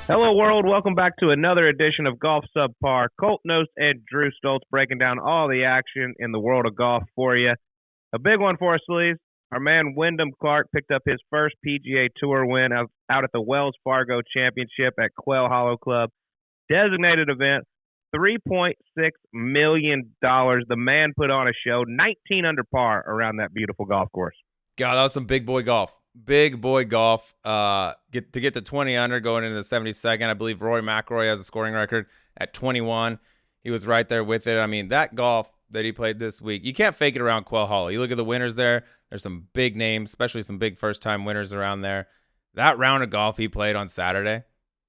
Hello, world. Welcome back to another edition of Golf Subpar. Colt Knost and Drew Stoltz breaking down all the action in the world of golf for you. A big one for us, Sleeves. Our man Wyndham Clark picked up his first PGA Tour win out at the Wells Fargo Championship at Quail Hollow Club. Designated event, $3.6 million. The man put on a show, 19 under par around that beautiful golf course. God, that was some big boy golf. Big boy golf. Get to 20 under going into the 72nd. I believe Rory McIlroy has a scoring record at 21. He was right there with it. I mean, that golf that he played this week, you can't fake it around Quail Hollow. You look at the winners there. There's some big names, especially some big first-time winners around there. That round of golf he played on Saturday,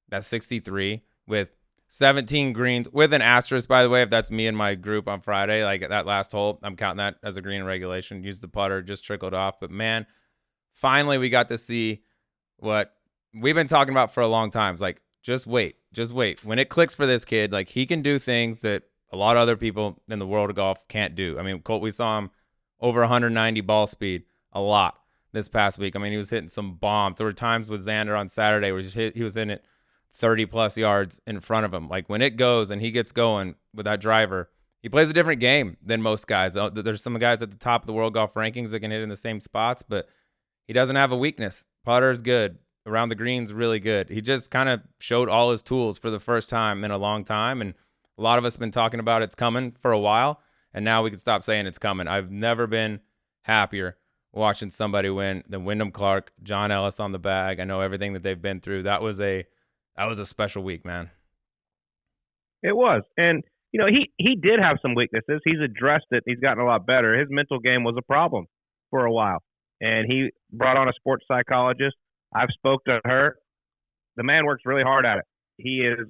that 63 with 17 greens with an asterisk, by the way, if that's me and my group on Friday, like that last hole, I'm counting that as a green in regulation. Used the putter, just trickled off. But, man, finally we got to see what we've been talking about for a long time. It's like, just wait. When it clicks for this kid, like, he can do things that a lot of other people in the world of golf can't do. I mean, Colt, we saw him over 190 ball speed a lot this past week. I mean, he was hitting some bombs. There were times with Xander on Saturday where he was in it 30-plus yards in front of him. Like, when it goes and he gets going with that driver, he plays a different game than most guys. There's some guys at the top of the world golf rankings that can hit in the same spots, but he doesn't have a weakness. Putter is good. Around the greens, really good. He just kind of showed all his tools for the first time in a long time, and a lot of us have been talking about it's coming for a while, and now we can stop saying it's coming. I've never been happier watching somebody win than Wyndham Clark, John Ellis on the bag. I know everything that they've been through. That was a special week, man. It was. And, you know, he did have some weaknesses. He's addressed it. He's gotten a lot better. His mental game was a problem for a while. And he brought on a sports psychologist. I've spoke to her. The man works really hard at it. He is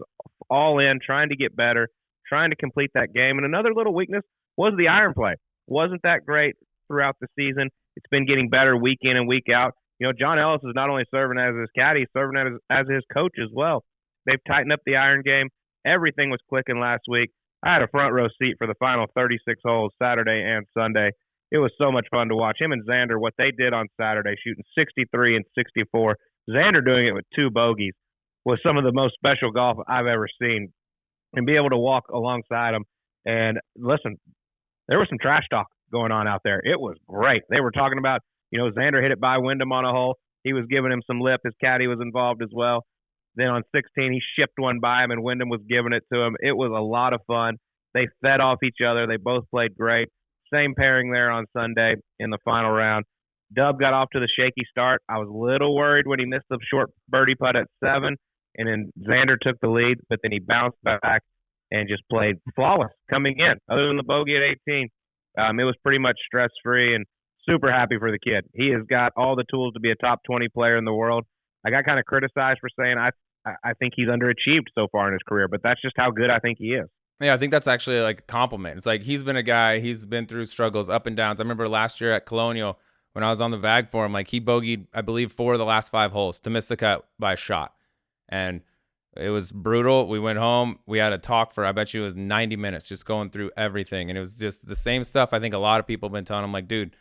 all in, trying to get better, trying to complete that game. And another little weakness was the iron play. Wasn't that great throughout the season. It's been getting better week in and week out. You know, John Ellis is not only serving as his caddy, he's serving as his coach as well. They've tightened up the iron game. Everything was clicking last week. I had a front row seat for the final 36 holes Saturday and Sunday. It was so much fun to watch. Him and Xander, what they did on Saturday, shooting 63 and 64. Xander doing it with 2 bogeys was some of the most special golf I've ever seen. And be able to walk alongside him. And listen, there was some trash talk going on out there. It was great. They were talking about, you know, Xander hit it by Wyndham on a hole. He was giving him some lip. His caddy was involved as well. Then on 16, he shipped one by him, and Wyndham was giving it to him. It was a lot of fun. They fed off each other. They both played great. Same pairing there on Sunday in the final round. Dub got off to the shaky start. I was a little worried when he missed the short birdie putt at 7, and then Xander took the lead, but then he bounced back and just played flawless coming in. Other than the bogey at 18, it was pretty much stress-free, and super happy for the kid. He has got all the tools to be a top 20 player in the world. I got kind of criticized for saying I think he's underachieved so far in his career, but that's just how good I think he is. Yeah, I think that's actually like a compliment. It's like he's been a guy, he's been through struggles, up and downs. I remember last year at Colonial when I was on the VAG for him, like he bogeyed, I believe, 4 of the last 5 holes to miss the cut by a shot. And it was brutal. We went home. We had a talk for, I bet you it was 90 minutes, just going through everything. And it was just the same stuff I think a lot of people have been telling him, like, dude,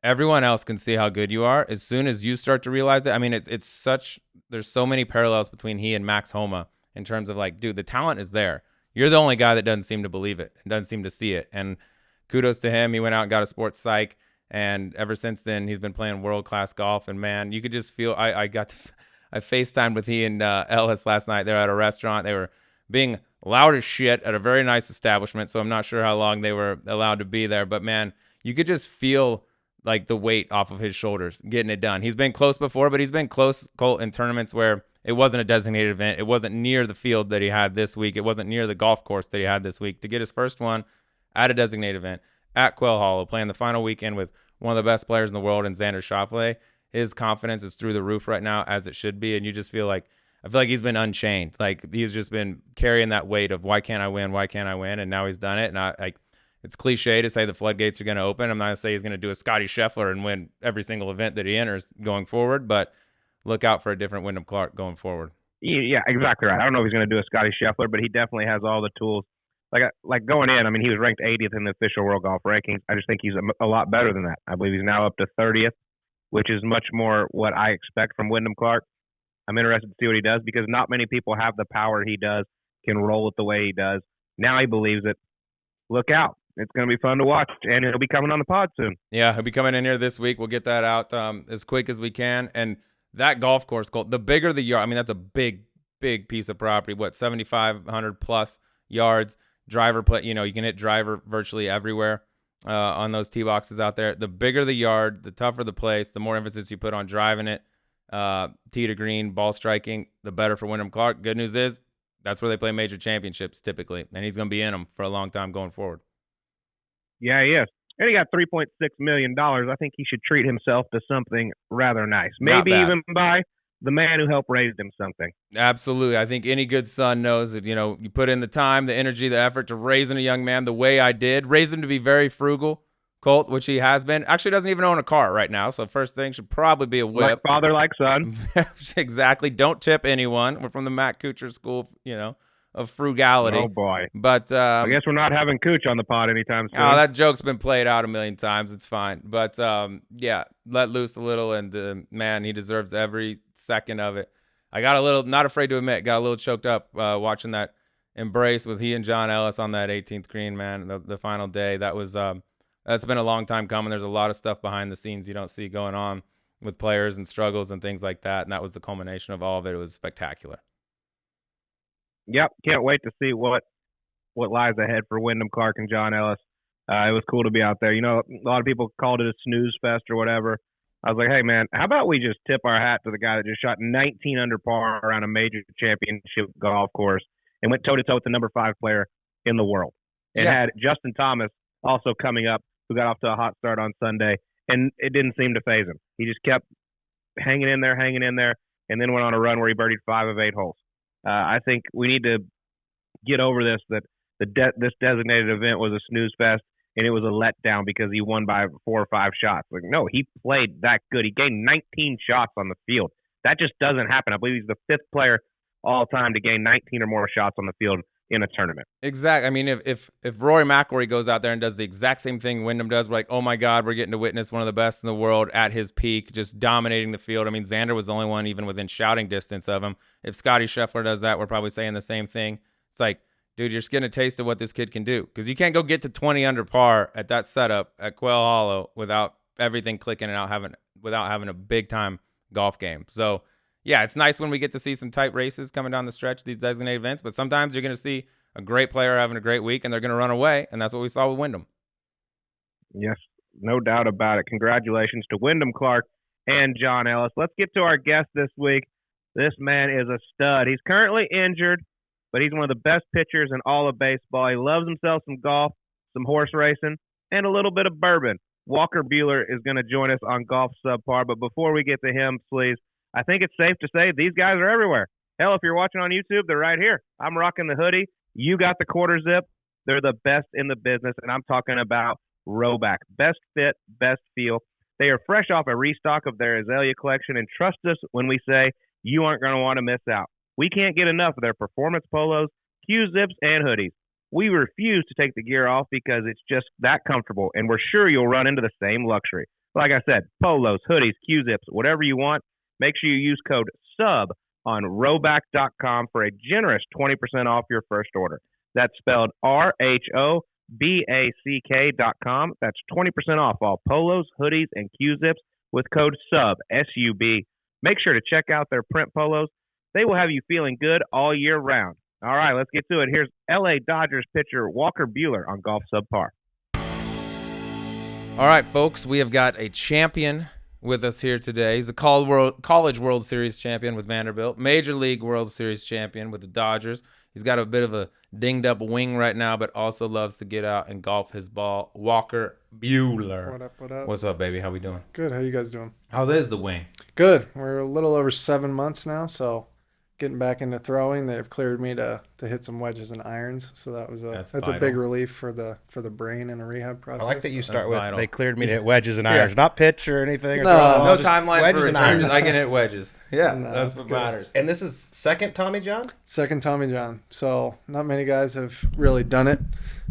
everyone else can see how good you are. As soon as you start to realize it, I mean, it's such, there's so many parallels between he and Max Homa in terms of like, dude, the talent is there. You're the only guy that doesn't seem to believe it, doesn't seem to see it. And kudos to him. He went out and got a sports psych. And ever since then, he's been playing world-class golf. And, man, you could just feel I FaceTimed with he and Ellis last night. They were at a restaurant. They were being loud as shit at a very nice establishment. So I'm not sure how long they were allowed to be there. But, man, you could just feel like the weight off of his shoulders getting it done. He's been close before, but he's been close, Colt, in tournaments where it wasn't a designated event. It wasn't near the field that he had this week. It wasn't near the golf course that he had this week. To get his first one at a designated event at Quail Hollow, playing the final weekend with one of the best players in the world in Xander Schauffele, his confidence is through the roof right now, as it should be. And you just feel like, I feel like he's been unchained. Like he's just been carrying that weight of why can't I win? Why can't I win? And now he's done it. And it's cliche to say the floodgates are going to open. I'm not going to say he's going to do a Scotty Scheffler and win every single event that he enters going forward, but look out for a different Wyndham Clark going forward. Yeah, exactly right. I don't know if he's going to do a Scotty Scheffler, but he definitely has all the tools. Like going in, I mean, he was ranked 80th in the official world golf rankings. I just think he's a lot better than that. I believe he's now up to 30th, which is much more what I expect from Wyndham Clark. I'm interested to see what he does because not many people have the power he does, can roll it the way he does. Now he believes it. Look out. It's going to be fun to watch, and it'll be coming on the pod soon. Yeah, he'll be coming in here this week. We'll get that out as quick as we can. And that golf course, Colt, the bigger the yard, I mean, that's a big piece of property. What, 7,500 plus yards, driver play, you can hit driver virtually everywhere on those tee boxes out there. The bigger the yard, the tougher the place, the more emphasis you put on driving it, tee to green, ball striking, the better for Wyndham Clark. Good news is that's where they play major championships typically, and he's going to be in them for a long time going forward. Yeah, he is. And he got $3.6 million. I think he should treat himself to something rather nice. Maybe even buy the man who helped raise him something. Absolutely. I think any good son knows that, you put in the time, the energy, the effort to raising a young man the way I did. Raise him to be very frugal, Colt, which he has been. Actually doesn't even own a car right now, so first thing should probably be a whip. Like father, like son. Exactly. Don't tip anyone. We're from the Matt Kuchar school, of frugality. Oh, boy. But I guess we're not having Cooch on the pod anytime soon. Oh, that joke's been played out a million times. It's fine. But, yeah, let loose a little, and, man, he deserves every second of it. I got a little, not afraid to admit, got a little choked up watching that embrace with he and John Ellis on that 18th green, man, the final day. That was that's been a long time coming. There's a lot of stuff behind the scenes you don't see going on with players and struggles and things like that, and that was the culmination of all of it. It was spectacular. Yep, can't wait to see what lies ahead for Wyndham Clark and John Ellis. It was cool to be out there. A lot of people called it a snooze fest or whatever. I was like, hey, man, how about we just tip our hat to the guy that just shot 19 under par around a major championship golf course and went toe-to-toe with the number 5 player in the world. And had Justin Thomas also coming up, who got off to a hot start on Sunday, and it didn't seem to faze him. He just kept hanging in there, and then went on a run where he birdied 5 of 8 holes. I think we need to get over this, that this designated event was a snooze fest, and it was a letdown because he won by 4 or 5 shots. Like, no, he played that good. He gained 19 shots on the field. That just doesn't happen. I believe he's the 5th player all time to gain 19 or more shots on the field in a tournament. Exactly. I mean, if Rory McIlroy goes out there and does the exact same thing Wyndham does, we're like, oh my God, we're getting to witness one of the best in the world at his peak, just dominating the field. I mean, Xander was the only one even within shouting distance of him. If Scotty Scheffler does that, we're probably saying the same thing. It's like, dude, you're just getting a taste of what this kid can do, because you can't go get to 20 under par at that setup at Quail Hollow without everything clicking and without having a big time golf game. So yeah, it's nice when we get to see some tight races coming down the stretch, these designated events, but sometimes you're going to see a great player having a great week and they're going to run away, and that's what we saw with Wyndham. Yes, no doubt about it. Congratulations to Wyndham Clark and John Ellis. Let's get to our guest this week. This man is a stud. He's currently injured, but he's one of the best pitchers in all of baseball. He loves himself some golf, some horse racing, and a little bit of bourbon. Walker Buehler is going to join us on Golf Subpar, but before we get to him, please, I think it's safe to say these guys are everywhere. Hell, if you're watching on YouTube, they're right here. I'm rocking the hoodie. You got the quarter zip. They're the best in the business, and I'm talking about Rhoback. Best fit, best feel. They are fresh off a restock of their Azalea collection, and trust us when we say you aren't going to want to miss out. We can't get enough of their performance polos, Q-zips, and hoodies. We refuse to take the gear off because it's just that comfortable, and we're sure you'll run into the same luxury. Like I said, polos, hoodies, Q-zips, whatever you want, make sure you use code SUB on Rhoback.com for a generous 20% off your first order. That's spelled RHOBACK.com. That's 20% off all polos, hoodies, and Q-zips with code SUB, S-U-B. Make sure to check out their print polos. They will have you feeling good all year round. All right, let's get to it. Here's L.A. Dodgers pitcher Walker Buehler on Golf Subpar. All right, folks, we have got a champion with us here today. He's a college World Series champion with Vanderbilt, Major League World Series champion with the Dodgers. He's got a bit of a dinged-up wing right now, but also loves to get out and golf his ball. Walker Buehler. What up, what up? What's up, baby? How we doing? Good. How you guys doing? How is the wing? Good. We're a little over 7 months now, so getting back into throwing. They've cleared me to hit some wedges and irons, so that's a big relief for the brain in a rehab process. I like that you start That's with vital. They cleared me to hit wedges and irons, not pitch or anything. Or No just timeline wedges for and return. irons. I can hit wedges. Yeah, No, that's that's what good. matters. And this is second Tommy John? Second Tommy John. So not many guys have really done it.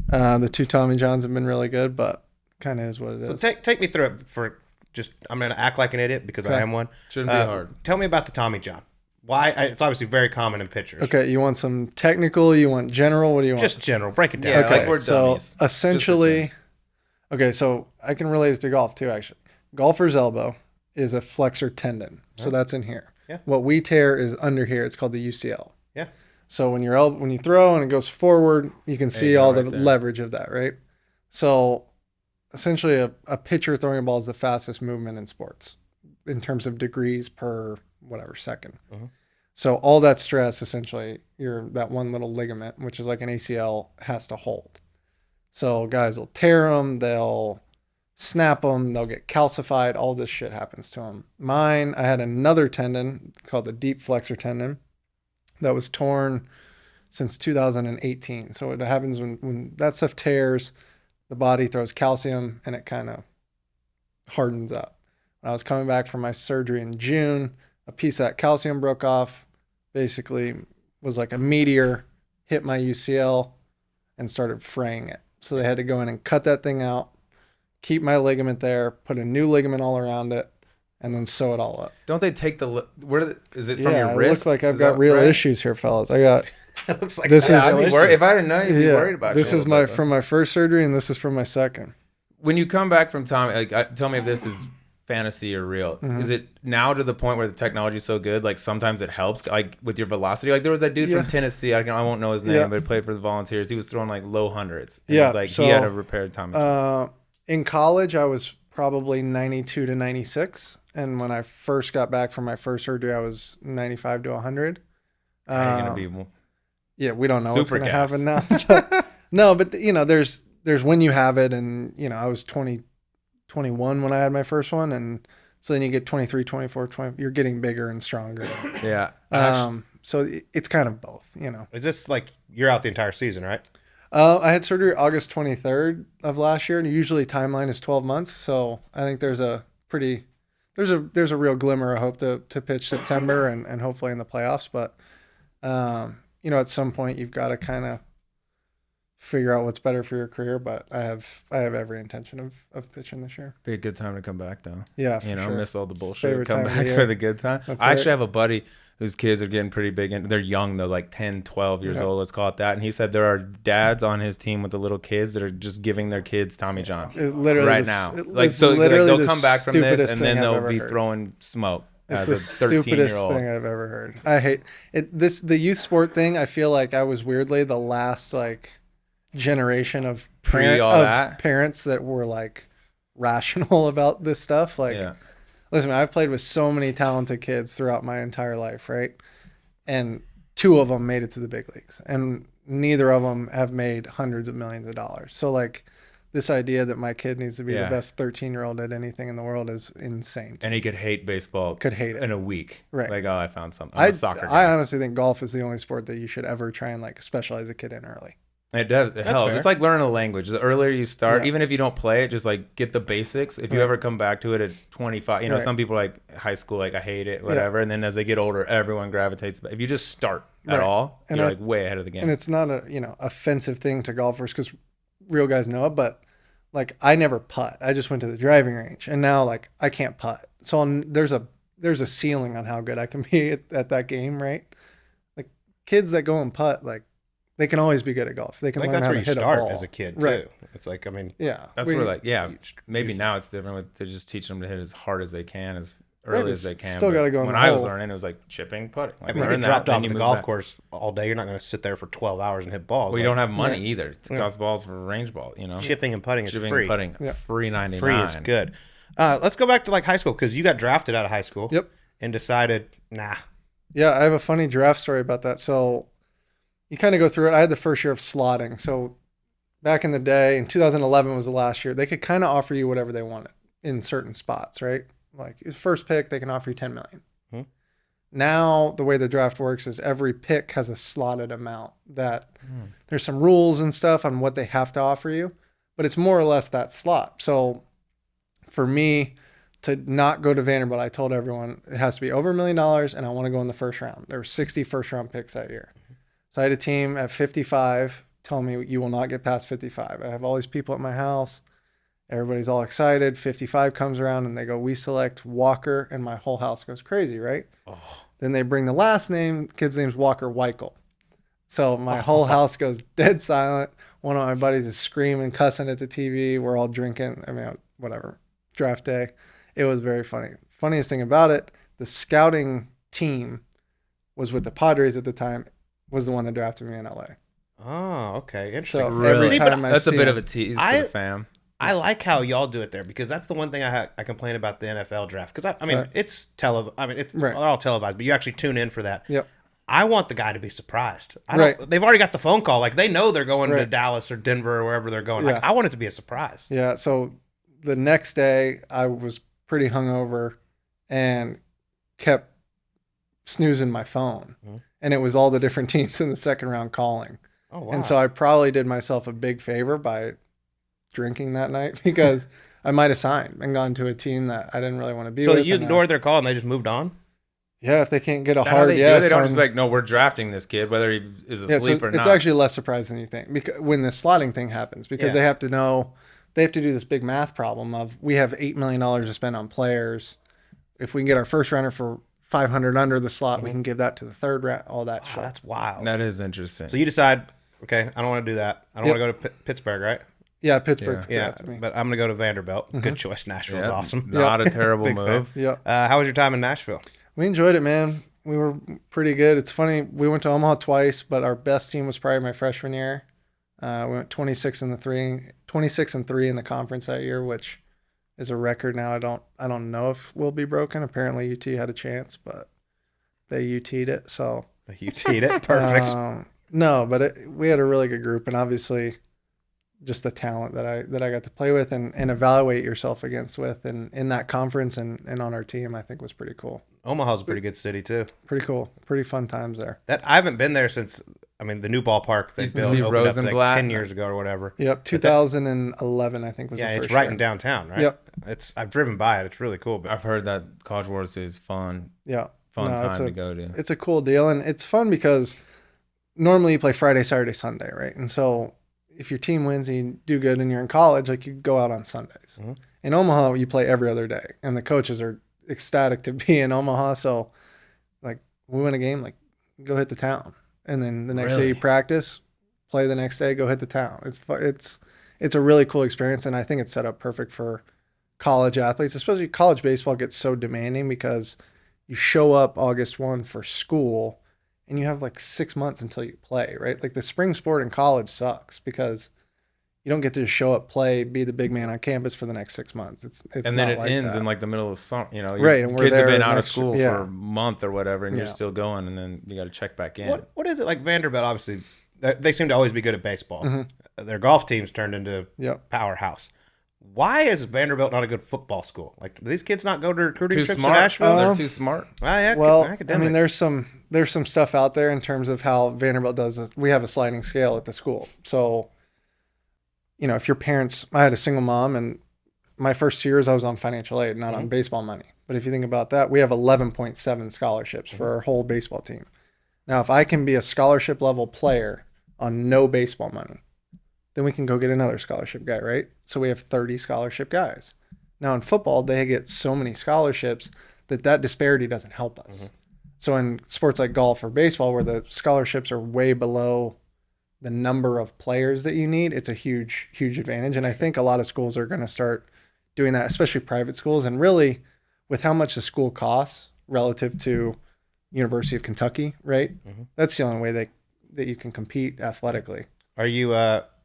The 2 Tommy Johns have been really good, but kind of is what it is. So take me through it for just, I'm going to act like an idiot because Okay. I am one. Shouldn't be hard. Tell me about the Tommy John. Why? It's obviously very common in pitchers. Okay, you want some technical? You want general? What do you want? Just general. Break it down. Yeah, okay, like we're so dummies. essentially, okay, so I can relate it to golf too, actually. Golfer's elbow is a flexor tendon, so that's in here. Yeah. What we tear is under here. It's called the UCL. Yeah. So when when you throw and it goes forward, you can see all the leverage of that, right? So essentially, a pitcher throwing a ball is the fastest movement in sports in terms of degrees per whatever second. So all that stress, essentially, that one little ligament, which is like an ACL, has to hold. So guys will tear them, they'll snap them, they'll get calcified. All this shit happens to them. Mine, I had another tendon called the deep flexor tendon that was torn since 2018. So it happens when that stuff tears, the body throws calcium and it kind of hardens up. When I was coming back from my surgery in June, a piece of that calcium broke off, basically was like a meteor, hit my UCL and started fraying it. So they had to go in and cut that thing out, keep my ligament there, put a new ligament all around it, and then sew it all up. Don't they take is it from your it wrist? looks like I've got real issues here, fellas. I got It looks like this is if I didn't know, you'd be worried about it. This is from my first surgery, and this is from my second. When you come back from Tommy, tell me if this is fantasy or real. Is it now to the point where the technology is so good, like sometimes it helps, like with your velocity? Like there was that dude from Tennessee, I won't know his name, but he played for the Volunteers. He was throwing like low hundreds. And it was like he had a repaired Tommy. In college, I was probably 92 to 96. And when I first got back from my first surgery, I was 95 to 100. Gonna be we don't know what's going to happen now. But, no, but there's when you have it, and I was 21 when I had my first one, and so then you get 23, 24, 20. You're getting bigger and stronger. Yeah. So it's kind of both. Is this like you're out the entire season, right? I had surgery August 23rd of last year, and usually timeline is 12 months. So I think there's a real glimmer of hope to pitch September and hopefully in the playoffs. But at some point you've got to kind of figure out what's better for your career. But I have every intention of pitching this year. Be a good time to come back though. Yeah, sure. Miss all the bullshit. Favorite come time back for the good time. I actually have a buddy whose kids are getting pretty big, and they're young though, like 10, 12 years old, let's call it that. And he said there are dads on his team with the little kids that are just giving their kids Tommy John now. They'll come back from this and then they'll be throwing smoke. It's the stupidest thing I've ever heard. I hate it. The youth sport thing, I feel like I was weirdly the last generation of parents that were rational about this stuff. Listen, I've played with so many talented kids throughout my entire life, right? And 2 of them made it to the big leagues, and neither of them have made hundreds of millions of dollars. So this idea that my kid needs to be the best 13-year-old at anything in the world is insane. And he could hate baseball. Could hate it in a week. Right. I found something. I honestly think golf is the only sport that you should ever try and specialize a kid in early. It does. It helps. It's like learning a language. The earlier you start, even if you don't play it, just get the basics. If you ever come back to it at 25, some people high school, I hate it, whatever. And then as they get older, everyone gravitates. But if you just start at all, and you're way ahead of the game. And it's not a offensive thing to golfers because real guys know it. But I never putt. I just went to the driving range, and now I can't putt. So there's a ceiling on how good I can be at that game, right? Kids that go and putt, they can always be good at golf. They can learn how to hit a ball. That's where you start as a kid, too. Right. It's that's where maybe now it's different. They're just teaching them to hit as hard as they can, as early as they can. Still got to go in the When hole. I was learning, it was chipping, putting. If you dropped off the golf course all day, you're not going to sit there for 12 hours and hit balls. Well, you don't have money either. It costs balls for range ball, Chipping and putting is free. Chipping and putting, free 99. Free is good. Let's go back to high school, because you got drafted out of high school. Yep. And decided, nah. Yeah, I have a funny draft story about that. So you kind of go through it. I had the first year of slotting. So back in the day, in 2011 was the last year, they could kind of offer you whatever they wanted in certain spots, right? First pick, they can offer you $10 million. Hmm. Now, the way the draft works is every pick has a slotted amount that there's some rules and stuff on what they have to offer you, but it's more or less that slot. So for me to not go to Vanderbilt, I told everyone it has to be over $1 million, and I want to go in the first round. There were 60 first-round picks that year. So I had a team at 55 tell me, you will not get past 55. I have all these people at my house. Everybody's all excited. 55 comes around and they go, we select Walker, and my whole house goes crazy, right? Oh. Then they bring the last name. Kid's name's Walker Weichel. So my whole house goes dead silent. One of my buddies is screaming, cussing at the TV. We're all drinking. I mean, whatever. Draft day. It was very funny. Funniest thing about it, the scouting team was with the Padres at the time, was the one that drafted me in LA. Oh, okay. Interesting. So Really? every time That's a bit of a tease for the fam. I like how y'all do it there because that's the one thing I complain about the NFL draft because I mean Right. it's televised. I mean it's Right. they're all televised, but you actually tune in for that. Yep. I want the guy to be surprised. Right. They've already got the phone call. Like they know they're going to Right. Dallas or Denver or wherever they're going. Yeah. Like I want it to be a surprise. Yeah. So the next day I was pretty hungover and kept snoozing my phone. Mhm. And it was all the different teams in the second round calling. Oh wow. And so I probably did myself a big favor by drinking that night because I might have signed and gone to a team that I didn't really want to be so with. you and, ignored their call and they just moved on? Yeah, if they can't get a Is that how hard they do yes. it? They don't on- just be like, no, we're drafting this kid, whether he is Yeah, asleep so or not. it's actually less surprising than you think because when the slotting thing happens, because Yeah. they have to know, they have to do this big math problem of we have $8 million to spend on players. If we can get our first runner for 500 under the slot, we can give that to the third round, all that Wow, shit. that's wild. That is interesting. So you decide, okay, I don't want to do that. I don't Yep. want to go to Pittsburgh, right? Yeah, Pittsburgh. Yeah, drafted me. but I'm going to go to Vanderbilt. Good choice. Nashville's Yeah, awesome. Not a terrible Big fan. move. Yeah. How was your time in Nashville? We enjoyed it, man. We were pretty good. It's funny. We went to Omaha twice, but our best team was probably my freshman year. We went 26 and 3 in the conference that year, which is a record now. I don't know if will be broken. Apparently UT had a chance, but they UT'd it. So You teed it. Perfect. no, but we had a really good group, and obviously just the talent that I got to play with and evaluate yourself against with and in that conference and on our team, I think was pretty cool. Omaha's a pretty good city too. Pretty cool. Pretty fun times there. That I haven't been there since. I mean, the new ballpark they Used to built be opened up like Rosenblatt. 10 years ago or whatever. Yep, 2011 I think was Yeah, the it's first right year. in downtown, right? Yep. I've driven by it. It's really cool. But I've heard that College World Series is fun Yeah. time it's to go to. It's a cool deal, and it's fun because normally you play Friday, Saturday, Sunday, right? And so if your team wins and you do good and you're in college, like you go out on Sundays. Mhm. In Omaha, you play every other day, and the coaches are ecstatic to be in Omaha. So, like, we win a game, like, go hit the town, and then the next day you Really? practice, play the next day, go hit the town. It's a really cool experience, and I think it's set up perfect for college athletes, especially college baseball gets so demanding because you show up August 1 for school and you have like 6 months until you play, right? Like the spring sport in college sucks because you don't get to just show up, play, be the big man on campus for the next 6 months. It's And then not it like ends that. in like the middle of summer. You know, Right, and we're kids have there been out of next- school yeah. for a month or whatever, and you're Yeah. still going, and then you got to check back in. what is it like Vanderbilt? Obviously, they seem to always be good at baseball. Mhm. Their golf team's turned into Yep. powerhouse. Why is Vanderbilt not a good football school? Like, do these kids not go to recruiting Too trips smart. to Nashville? They're too smart. Yeah, Well, I academics. mean, there's some stuff out there in terms of how Vanderbilt does it. We have a sliding scale at the school. So, you know, if your parents, I had a single mom, and my first 2 years I was on financial aid, not on baseball money. But if you think about that, we have 11.7 scholarships for our whole baseball team. Now, if I can be a scholarship level player on no baseball money, then we can go get another scholarship guy, right? So we have 30 scholarship guys. Now in football, they get so many scholarships that disparity doesn't help us. So in sports like golf or baseball, where the scholarships are way below the number of players that you need, it's a huge, huge advantage. And I think a lot of schools are going to start doing that, especially private schools. And really, with how much the school costs relative to University of Kentucky, right? That's the only way that you can compete athletically. Are you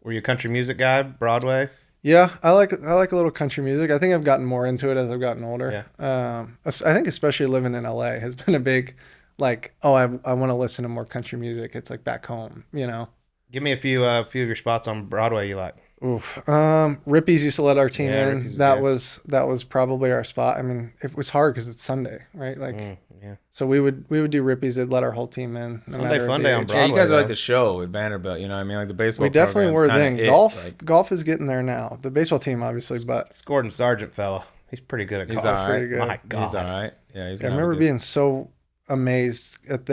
were you a country music guy, Broadway? Yeah, I like a little country music. I think I've gotten more into it as I've gotten older. I think especially living in LA has been a big, like, oh, I want to listen to more country music. It's like back home, you know. Give me a few of your spots on Broadway you like. Oof. Rippies used to let our team Yeah, in. Rippies is That good. was probably our spot. I mean, it was hard because it's Sunday, right? Like, Yeah. so we would do Rippies. They'd let our whole team in. no Sunday matter fun the day on age. Yeah, you Broadway, guys are like though. the show with Vanderbilt. You know what I mean? Like the baseball. We definitely were program's then. kinda it, Golf is getting there now. The baseball team, obviously, but This Gordon Sargent fella, he's pretty good at He's golf. all pretty right. good. My God. He's all right. Yeah, he's. I remember being so amazed at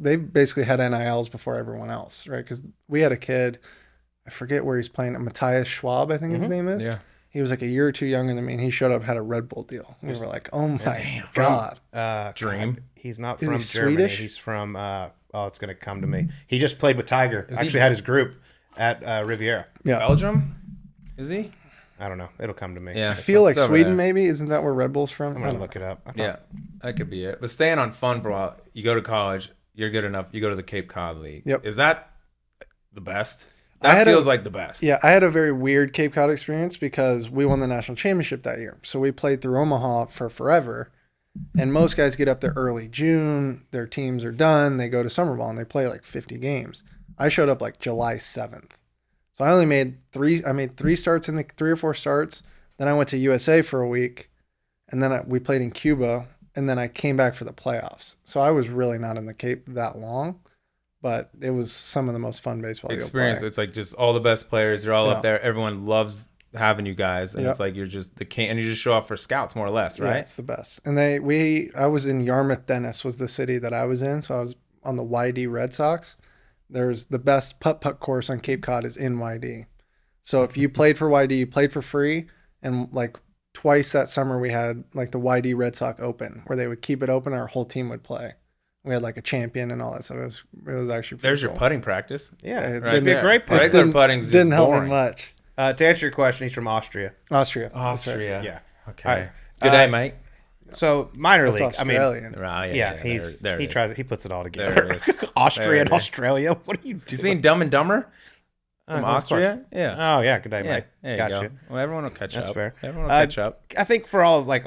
they basically had NILs before everyone else, right? Because we had a kid, I forget where he's playing, Matthias Schwab, I think his name is. Yeah. He was like a year or two younger than me, and he showed up, had a Red Bull deal. And we were like, oh my God. Dream. He's not Is from he Germany. Swedish? He's from, it's going to come to me. He just played with Tiger. Actually had his group at Riviera. Yeah. Belgium? Is he? I don't know. It'll come to me. Yeah. I feel like It's over Sweden, there. maybe. Isn't that where Red Bull's from? I'm going to look it up. Yeah, that could be it. But staying on fun for a while, you go to college, you're good enough, you go to the Cape Cod League. Yep. Is that the best? That feels like the best. Yeah, I had a very weird Cape Cod experience because we won the national championship that year. So we played through Omaha for forever. And most guys get up there early June. Their teams are done. They go to summer ball and they play like 50 games. I showed up like July 7th. So I only made three starts in the 3 or 4 starts. Then I went to USA for a week. And then we played in Cuba. And then I came back for the playoffs. So I was really not in the Cape that long. But it was some of the most fun baseball experience. It's like just all the best players. You're all up there. Everyone loves having you guys, and it's like you're just the king, and you just show up for scouts more or less, right? Yeah, it's the best. And I was in Yarmouth, Dennis was the city that I was in, so I was on the YD Red Sox. There's the best putt course on Cape Cod is in YD. So if you played for YD, you played for free, and like twice that summer we had like the YD Red Sox Open, where they would keep it open, our whole team would play. We had like a champion and all that stuff. It was actually there's cool. your putting practice. Yeah, it'd be a great putt. Regular putting's didn't just help boring. me much. To answer your question, he's from Austria. Austria. Yeah. Okay. Right. Good day, mate. So minor league. Australian. He puts it all together. There it is. Austria and There it is. Australia. What are you doing? You seen Dumb and Dumber from Of Austria? course. Yeah. Oh yeah. Good day, Yeah. mate. There you Got go. you. Well, everyone will catch That's up. fair. Everyone will catch up. I think for all like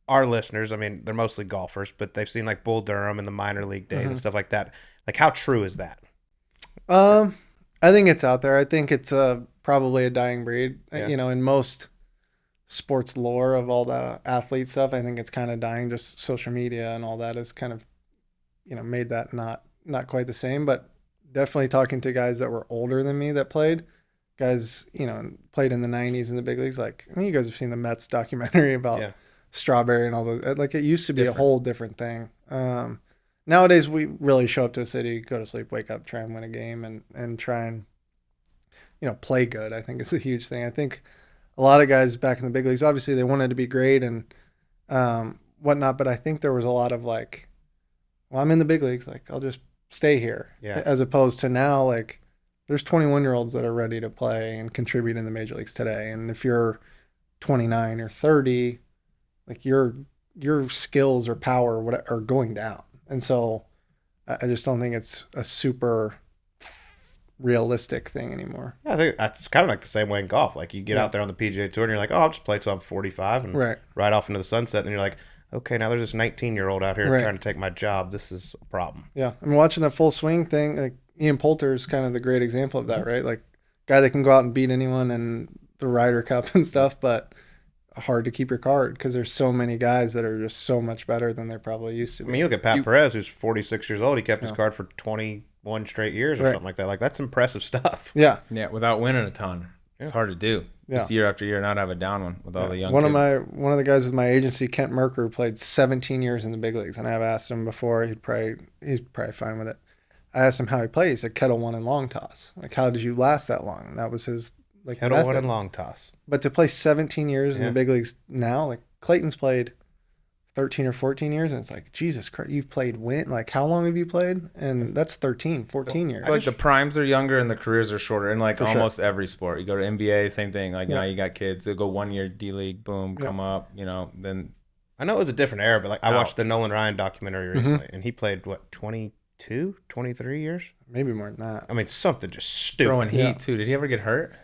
our listeners, I mean, they're mostly golfers, but they've seen like Bull Durham and the minor league days and stuff like that. Like, how true is that? I think it's out there. I think it's probably a dying breed. Yeah. You know, in most sports lore of all the athlete stuff, I think it's kind of dying. Just social media and all that has kind of, made that not quite the same. But definitely talking to guys that were older than me that played, guys, played in the 90s in the big leagues. Like, I mean, you guys have seen the Mets documentary about Strawberry and all the, like, it used to be a whole different thing. Nowadays, we really show up to a city, go to sleep, wake up, try and win a game, and try and, play good. I think it's a huge thing. I think a lot of guys back in the big leagues, obviously, they wanted to be great and whatnot, but I think there was a lot of like, well, I'm in the big leagues, like, I'll just stay here. Yeah. As opposed to now, like, there's 21-year-olds that are ready to play and contribute in the major leagues today. And if you're 29 or 30, like, your skills or power are going down. And so I just don't think it's a super realistic thing anymore. Yeah, I think that's kind of like the same way in golf. Like, you get out there on the PGA Tour and you're like, oh, I'll just play till I'm 45 and ride off into the sunset. And you're like, okay, now there's this 19-year-old out here trying to take my job. This is a problem. Yeah. I'm watching that full swing thing. Like, Ian Poulter is kind of the great example of that, right? Like, guy that can go out and beat anyone and the Ryder Cup and stuff, but hard to keep your card because there's so many guys that are just so much better than they probably used to be. I mean, you look at Pat Perez, who's 46 years old. He kept his card for 21 straight years or something like that. Like, that's impressive stuff. Yeah. Yeah, without winning a ton. It's hard to do. Just year after year, not have a down one with all the young kids. One of the guys with my agency, Kent Merker, played 17 years in the big leagues, and I've asked him before. He's probably fine with it. I asked him how he played. He said kettle one and long toss. Like, how did you last that long? And that was his kettle one and long toss. But to play 17 years in the big leagues now, like, Clayton's played 13 or 14 years, and it's like, Jesus Christ, you've played like, how long have you played? And that's 13, 14 years. Like, the primes are younger and the careers are shorter in like almost every sport. You go to NBA, same thing. Like, now you got kids. They'll go 1 year D-League, boom, come up, then. I know it was a different era, but like, I watched the Nolan Ryan documentary recently, and he played, 22, 23 years? Maybe more than that. I mean, something just stupid. Throwing heat, too. Did he ever get hurt?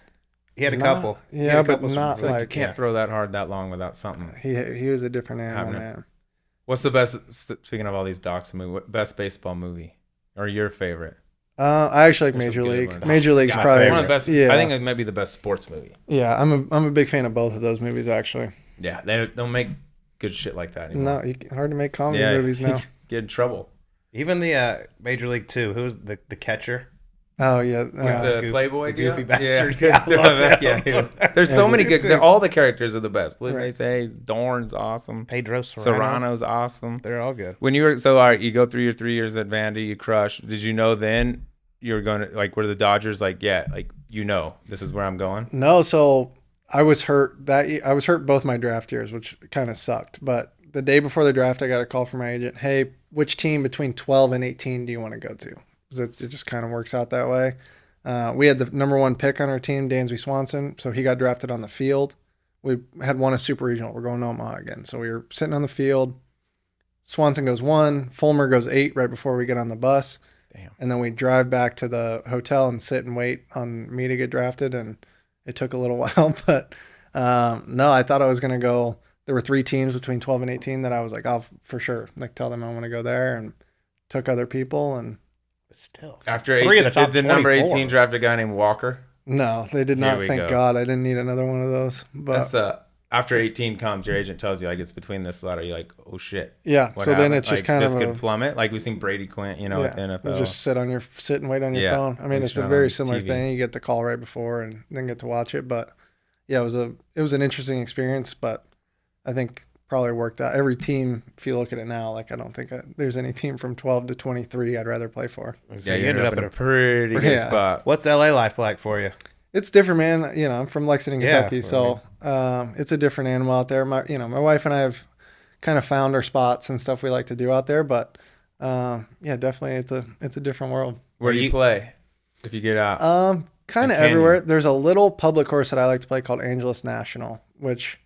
He had a couple. Yeah, but not like you can't throw that hard that long without something. He was a different animal, man. What's the best, speaking of all these docs, best baseball movie or your favorite? I actually like Major League. Major League's probably one of the best. Yeah. I think it might be the best sports movie. Yeah, I'm a big fan of both of those movies, actually. Yeah, they don't make good shit like that anymore. No, hard to make comedy movies now. Get in trouble. Even the Major League 2, who was the catcher? Oh, yeah. The Playboy goofy bastard. Yeah. There's so many good. All the characters are the best. Blue Mace Hayes, Dorn's awesome. Pedro Serrano's awesome. They're all good. When you were all right, you go through your 3 years at Vandy, you crush. Did you know then you were going to, like, were the Dodgers like, this is where I'm going? No, so I was hurt both my draft years, which kind of sucked. But the day before the draft, I got a call from my agent. Hey, which team between 12 and 18 do you want to go to? Because it just kind of works out that way. We had the number 1 pick on our team, Dansby Swanson. So he got drafted on the field. We had won a super regional. We're going to Omaha again. So we were sitting on the field. Swanson goes 1, Fulmer goes 8 right before we get on the bus. Damn. And then we drive back to the hotel and sit and wait on me to get drafted. And it took a little while, but no, I thought I was going to go. There were 3 teams between 12 and 18 that I was like, I'll for sure tell them I want to go there, and took other people. And still, after 8, did the number 18 draft a guy named Walker? No, they did not. Thank God. I didn't need another one of those. But that's after 18 comes, your agent tells you like it's between this slot. Are you like, oh shit? Yeah. What so happened? then it's just like, kind this of could plummet. Like we've seen Brady Quint, with the NFL. You just sit and wait on your phone. I mean, it's a very similar thing. You get the call right before and then get to watch it. But yeah, it was an interesting experience. But I think probably worked out. Every team, if you look at it now, like I don't think there's any team from 12 to 23 I'd rather play for. Yeah, you ended up in a pretty good spot. What's LA life like for you? It's different, man. I'm from Lexington, Kentucky, so it's a different animal out there. My wife and I have kind of found our spots and stuff we like to do out there, but definitely it's a different world. Where do you play if you get out? Kind of everywhere. There's a little public course that I like to play called Angeles National, which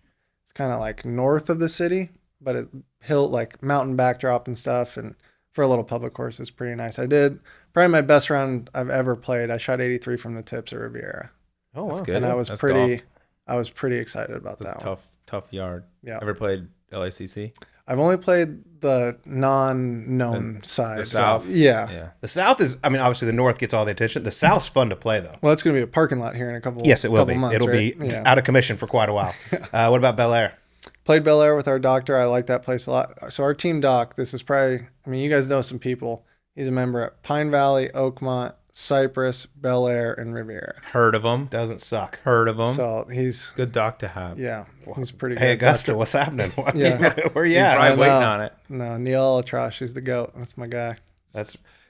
is kind of like north of the city, but it like mountain backdrop and stuff, and for a little public course, it's pretty nice. I did probably my best round I've ever played. I shot 83 from the tips at Riviera. Oh, wow. That's good. And I was pretty excited about that. Tough yard. Yeah. Ever played LACC? I've only played the non-known side. The South? Yeah. The South is, obviously the North gets all the attention. The South's fun to play, though. Well, it's going to be a parking lot here in a couple Yes, it will be. Months, It'll right? be out of commission for quite a while. What about Bel Air? Played Bel Air with our doctor. I like that place a lot. So our team doc, this is probably, you guys know some people. He's a member at Pine Valley, Oakmont, Cypress, Bel Air, and Riviera. Heard of him. Doesn't suck. Heard of him. So he's good doc to have. Yeah, he's pretty good. Hey, Augusta, what's happening? Yeah. Where you at? He's probably waiting on it. No, Neil Alatrash, he's the GOAT. That's my guy.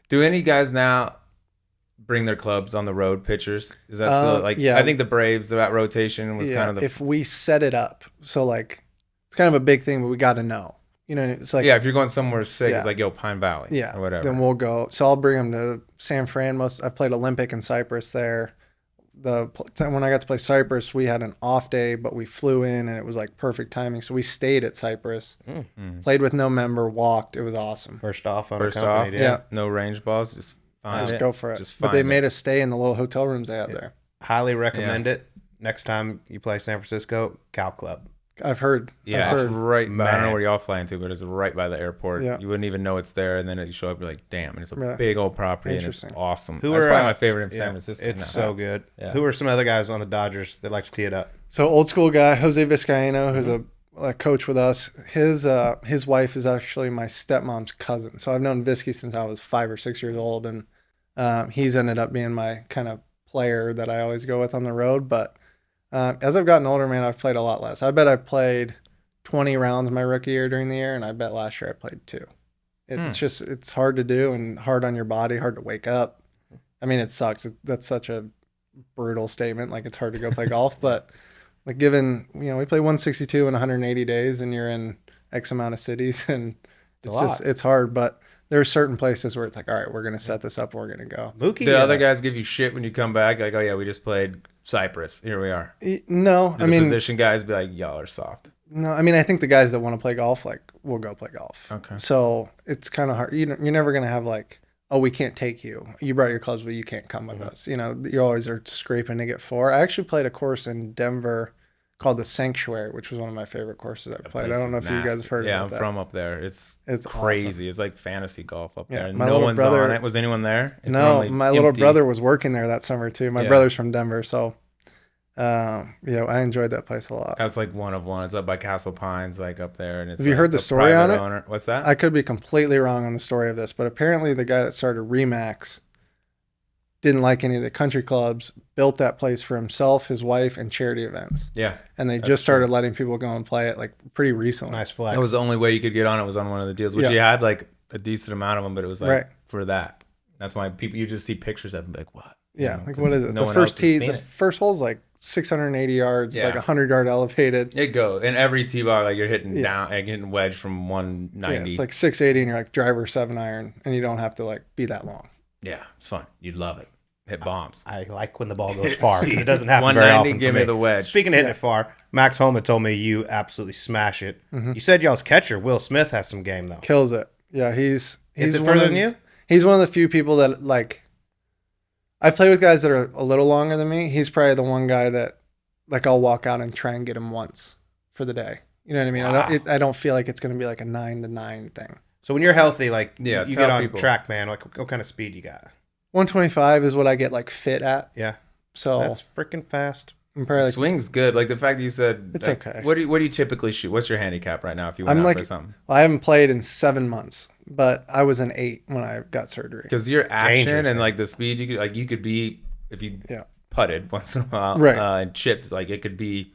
Do any guys now bring their clubs on the road, pitchers? Is that still yeah. I think the Braves, that rotation was kind of if we set it up. So like, it's kind of a big thing, but we got to know. It's like, if you're going somewhere sick, it's like, Pine Valley, or whatever. Then we'll go. So I'll bring them to San Fran. I've played Olympic and Cypress there. When I got to play Cypress, we had an off day, but we flew in and it was like perfect timing. So we stayed at Cypress, played with no member, walked. It was awesome. First off, yeah. No range balls, just go for it. But they made us stay in the little hotel rooms they had there. Highly recommend it. Next time you play San Francisco, Cow Club. I've heard. Yeah, it's right. I don't know where y'all flying to, but it's right by the airport. Yeah. You wouldn't even know it's there, and then you show up, you're like, damn, and it's a big old property, and it's awesome. That's probably my favorite in San Francisco. It's so good. Yeah. Who are some other guys on the Dodgers that like to tee it up? So old school guy, Jose Vizcaino, who's a coach with us. His wife is actually my stepmom's cousin. So I've known Vizky since I was 5 or 6 years old, and he's ended up being my kind of player that I always go with on the road. But as I've gotten older, man, I've played a lot less. I bet I played 20 rounds my rookie year during the year, and I bet last year I played 2. It's hard to do and hard on your body, hard to wake up. It sucks. That's such a brutal statement. Like, it's hard to go play golf, but like, given, we play 162 in 180 days and you're in X amount of cities, and it's hard, but there are certain places where it's like, all right, we're going to set this up. We're going to go. Mookie, the other guys give you shit when you come back. Like, oh yeah, we just played Cypress. Here we are. No, the position guys be like, y'all are soft. No, I think the guys that want to play golf, like, will go play golf. Okay. So it's kind of hard. You're never going to have like, oh, we can't take you. You brought your clubs, but you can't come with us. You always are scraping to get 4. I actually played a course in Denver called the Sanctuary, which was one of my favorite courses I've played. I don't know if you guys have heard about that. Yeah, I'm from up there. It's crazy. Awesome. It's like fantasy golf up there. No one's on it. Was anyone there? No, my little brother was working there that summer too. My brother's from Denver, so I enjoyed that place a lot. That's like one of one. It's up by Castle Pines, like up there. And it's have you heard the story on it? What's that? I could be completely wrong on the story of this, but apparently the guy that started Remax didn't like any of the country clubs, built that place for himself, his wife, and charity events. Yeah. And they just started letting people go and play it like pretty recently. Nice flex. That was the only way you could get on it, was on one of the deals, which you had like a decent amount of them, but it was like for that. That's why you just see pictures of them like, what? Yeah. Like, what is it? The first hole's like 680 yards, like 100-yard elevated. It goes. And every tee bar, like you're hitting down and getting wedged from 190. Yeah, it's like 680 and you're like driver 7-iron and you don't have to like be that long. Yeah, it's fun. You'd love it. Hit bombs. I like when the ball goes far because it doesn't happen very often. Give me the wedge. Speaking of hitting it far, Max Homa told me you absolutely smash it. Mm-hmm. You said y'all's catcher, Will Smith, has some game though. Kills it. Yeah, he's it further than you? He's one of the few people that like. I play with guys that are a little longer than me. He's probably the one guy that like I'll walk out and try and get him once for the day. You know what I mean? Wow. I don't feel like it's going to be like a 9-to-9 thing. So when you're healthy, like you get on track, man, what kind of speed you got? 125 is what I get like fit at. Yeah. So that's freaking fast. I'm probably like, swing's good. Like the fact that you said it's like, okay. What do you typically shoot? What's your handicap right now if you went out for something? Well, I haven't played in 7 months, but I was an 8 when I got surgery. Because your action and like the speed you could be if you putted once in a while and chipped, like it could be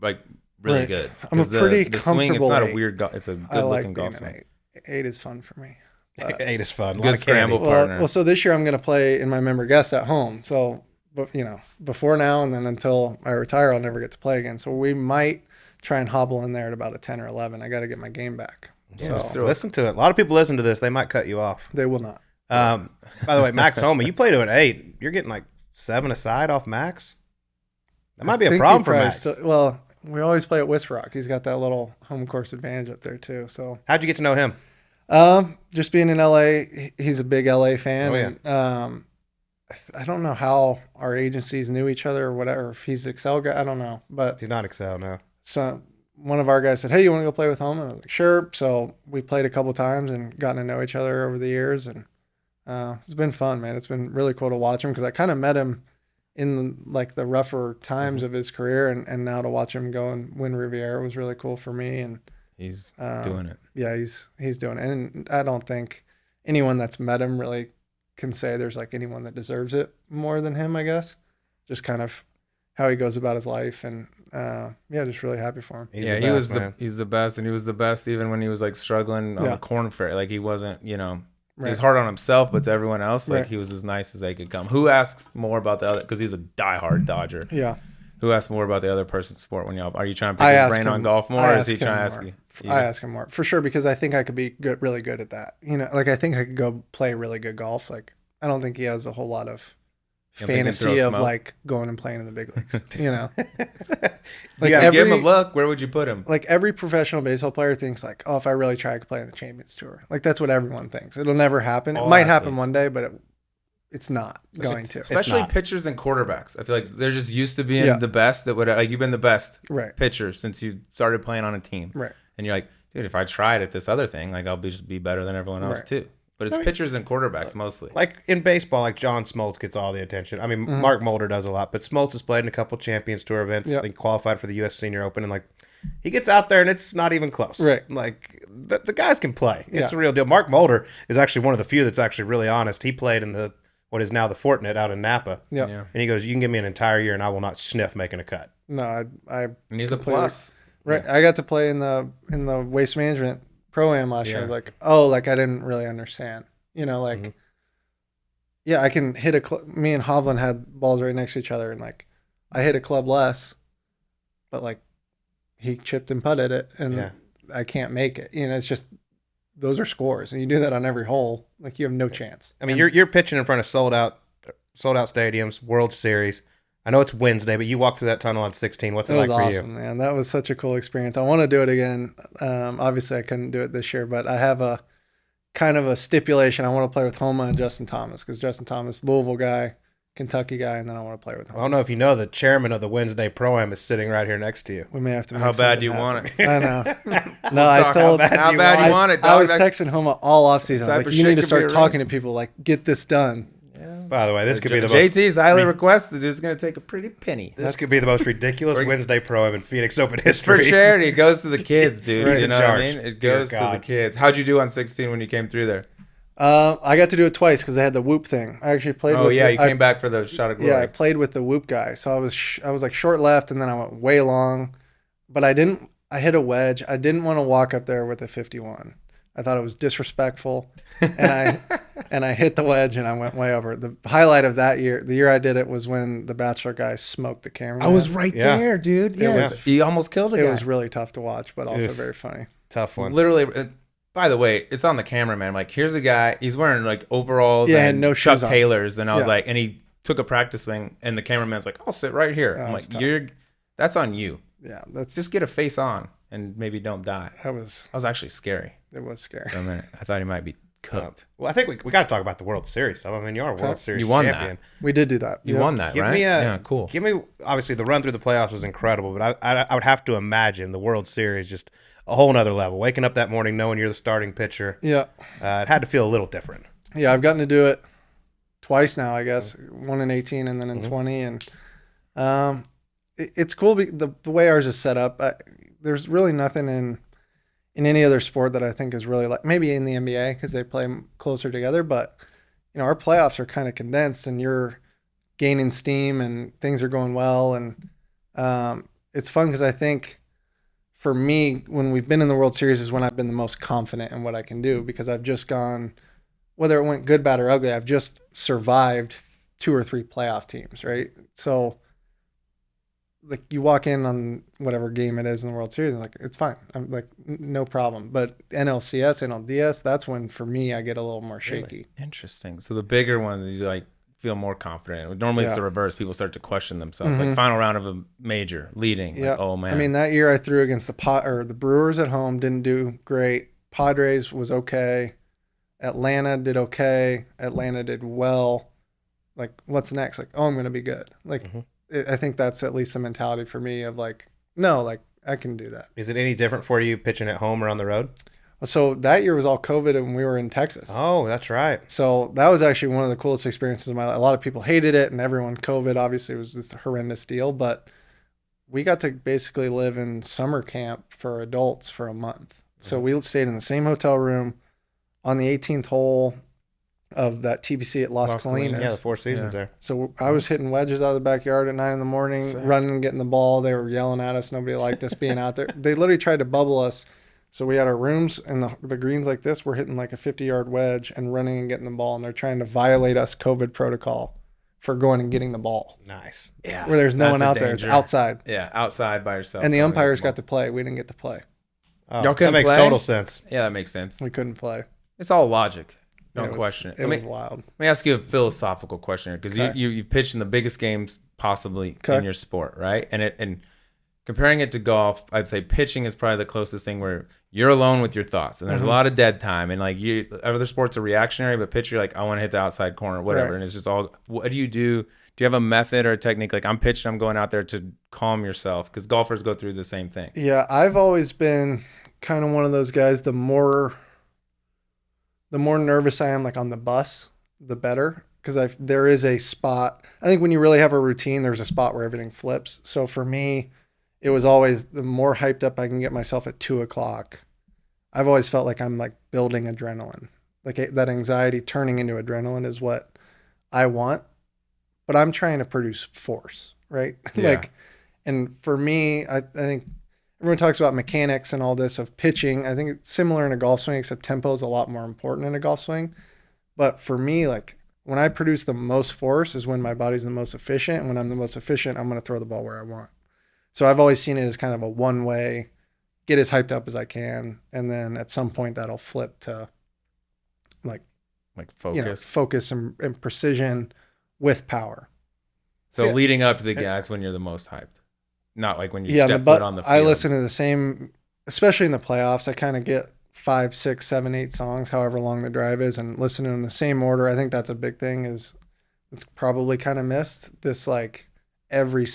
like really good. I'm a pretty the comfortable swing, it's not a 8. weird it's a good looking golf swing. 8 is fun for me. 8 is fun. Good scramble partner. Well, so this year I'm going to play in my member guest at home. So, but before now and then until I retire, I'll never get to play again. So we might try and hobble in there at about a 10 or 11. I got to get my game back. Yeah, so listen to it. A lot of people listen to this. They might cut you off. They will not. By the way, Max Homa, you played to an 8. You're getting like 7 aside off Max. That might be a problem for Max. Well, we always play at West Rock. He's got that little home course advantage up there too. So how'd you get to know him? Just being in LA, he's a big LA fan. Oh, yeah. And, I don't know how our agencies knew each other or whatever. If he's Excel guy, I don't know. But he's not Excel, no. So one of our guys said, "Hey, you want to go play with Homa?" I was like, "Sure." So we played a couple times and gotten to know each other over the years, and it's been fun, man. It's been really cool to watch him because I kind of met him in like the rougher times of his career, and now to watch him go and win Riviera was really cool for me. And he's doing it. Yeah, he's doing it. And I don't think anyone that's met him really can say there's like anyone that deserves it more than him, I guess. Just kind of how he goes about his life, and just really happy for him. He's the best, and he was the best even when he was like struggling on the corn fair. Like he wasn't, he was hard on himself, but to everyone else, like he was as nice as they could come. Who asks more about the other? Because he's a diehard Dodger. Yeah. Who asks more about the other person's sport when y'all? Are you trying to pick his brain on golf more, or is he trying to ask you? I ask him more for sure because I think I could be really good at that. Like I think I could go play really good golf. Like I don't think he has a whole lot of fantasy of like going and playing in the big leagues. Like give him a look. Where would you put him? Like every professional baseball player thinks like, oh, if I really try, I could play in the Champions Tour. Like that's what everyone thinks. It'll never happen. It might happen one day, but it's not going to. Especially pitchers and quarterbacks. I feel like they're just used to being the best. That would like you've been the best pitcher since you started playing on a team. Right. And you're like, dude, if I tried at this other thing, like I'll just be better than everyone else too. But it's pitchers and quarterbacks mostly. Like in baseball, like John Smoltz gets all the attention. I mean, Mark Mulder does a lot, but Smoltz has played in a couple Champions Tour events. Yep. He qualified for the U.S. Senior Open, and like he gets out there and it's not even close. Right. Like the guys can play. It's a real deal. Mark Mulder is actually one of the few that's actually really honest. He played in what is now the Fortinet out in Napa. Yeah. And he goes, "You can give me an entire year, and I will not sniff making a cut." No, and he's a plus. Right. I got to play in the waste management pro-am last year. I was like, oh, like I didn't really understand. I can hit me and Hovland had balls right next to each other, and like I hit a club less, but like he chipped and putted it, and I can't make it. It's just those are scores, and you do that on every hole, like you have no chance. I mean, you're pitching in front of sold out stadiums, World Series. I know it's Wednesday, but you walked through that tunnel on 16. What's it like for you? Man. That was such a cool experience. I want to do it again. Obviously, I couldn't do it this year, but I have a kind of a stipulation. I want to play with Homa and Justin Thomas because Justin Thomas, Louisville guy, Kentucky guy, and then I want to play with Homa. I don't know if you know, the chairman of the Wednesday Pro-Am is sitting right here next to you. We may have to. How bad do you want it? I know. No, I told. How bad do you want it? I was texting Homa all offseason. Like, you need to start talking to people. Like, get this done. By the way, this could be the JT's highly requested. It's going to take a pretty penny. This could be the most ridiculous Wednesday Pro-Am in Phoenix Open history. For charity. It goes to the kids, dude. He's you know what I mean? It goes to the kids. How'd you do on 16 when you came through there? I got to do it twice because they had the Whoop thing. I actually played with you came back for the shot of glory. Yeah, I played with the Whoop guy. So I was like short left, and then I went way long. But I hit a wedge. I didn't want to walk up there with a 51. I thought it was disrespectful, and I hit the wedge and I went way over. The highlight of that year, the year I did it, was when the Bachelor guy smoked the cameraman. I was right there, dude. Yeah, he almost killed a guy. It was really tough to watch, but also very funny. Tough one. Literally. By the way, it's on the cameraman. Like, here's a guy. He's wearing like overalls and no Chuck shoes Taylors, and I was like, and he took a practice swing, and the cameraman's like, I'll sit right here. I'm like, that's on you. Yeah, just get a face on and maybe don't die. That was actually scary. It was scary. For a minute, I thought he might be cooked. Well, I think we got to talk about the World Series. I mean, you are a World Series you won champion. That. We did do that. You won that, right? Yeah, cool. Give me, obviously, the run through the playoffs was incredible, but I would have to imagine the World Series just a whole nother level. Waking up that morning knowing you're the starting pitcher. Yeah. It had to feel a little different. Yeah, I've gotten to do it twice now, I guess. One in 18 and then in 20. And it's cool. The way ours is set up, there's really nothing in any other sport that I think is really like, maybe in the NBA because they play closer together. But, our playoffs are kind of condensed and you're gaining steam and things are going well. And it's fun because I think for me, when we've been in the World Series is when I've been the most confident in what I can do because I've just gone, whether it went good, bad, or ugly, I've just survived 2 or 3 playoff teams, right? So, like, you walk in on whatever game it is in the World Series, and like, it's fine. I'm like, no problem. But NLCS, NLDS, that's when, for me, I get a little more shaky. Really? Interesting. So the bigger ones, you like feel more confident. Normally it's the reverse. People start to question themselves. Like final round of a major, leading. Yeah. Like, oh man. I mean, that year I threw against the Brewers at home, didn't do great. Padres was okay. Atlanta did okay. Atlanta did well. Like, what's next? Like, I'm going to be good. Like, I think that's at least the mentality for me of like, no, like, I can do that. Is it any different for you pitching at home or on the road? So that year was all COVID and we were in Texas. Oh, that's right. So that was actually one of the coolest experiences of my life. A lot of people hated it and everyone, COVID obviously was this horrendous deal, but we got to basically live in summer camp for adults for a month. So we stayed in the same hotel room on the 18th hole of that TBC at Las Colinas. Yeah, the Four Seasons there. So I was hitting wedges out of the backyard at 9 a.m, running and getting the ball. They were yelling at us. Nobody liked us being out there. They literally tried to bubble us. So we had our rooms and the greens like this. We're hitting like a 50-yard wedge and running and getting the ball. And they're trying to violate us COVID protocol for going and getting the ball. Nice. Yeah. Where there's no one out there. It's outside. Yeah, outside by yourself. And the umpires got to play. We didn't get to play. Oh, y'all couldn't play? That makes total sense. Yeah, that makes sense. We couldn't play. It's all logic. Don't question it. It was wild. Let me ask you a philosophical question here, because you've pitched in the biggest games possibly in your sport, right? And comparing it to golf, I'd say pitching is probably the closest thing where you're alone with your thoughts, and there's a lot of dead time. And like other sports are reactionary, but pitch, you're like, I want to hit the outside corner, whatever. Right. And it's just all. What do you do? Do you have a method or a technique? Like, I'm pitching, I'm going out there to calm yourself, because golfers go through the same thing. Yeah, I've always been kind of one of those guys. The more nervous I am, like on the bus, the better, because there is a spot. I think when you really have a routine, there's a spot where everything flips. So for me, it was always the more hyped up I can get myself at 2:00. I've always felt like I'm like building adrenaline, like that anxiety turning into adrenaline is what I want, but I'm trying to produce force, right? Yeah. And for me, I think everyone talks about mechanics and all this of pitching. I think it's similar in a golf swing, except tempo is a lot more important in a golf swing. But for me, like when I produce the most force is when my body's the most efficient. And when I'm the most efficient, I'm going to throw the ball where I want. So I've always seen it as kind of a one-way, get as hyped up as I can. And then at some point that'll flip to like focus, focus and precision with power. So leading up to the guys when you're the most hyped. Not like when you step foot on the field. I listen to the same, especially in the playoffs. I kind of get 5, 6, 7, 8 songs, however long the drive is, and listen to them in the same order. I think that's a big thing. It's probably kind of missed. This like every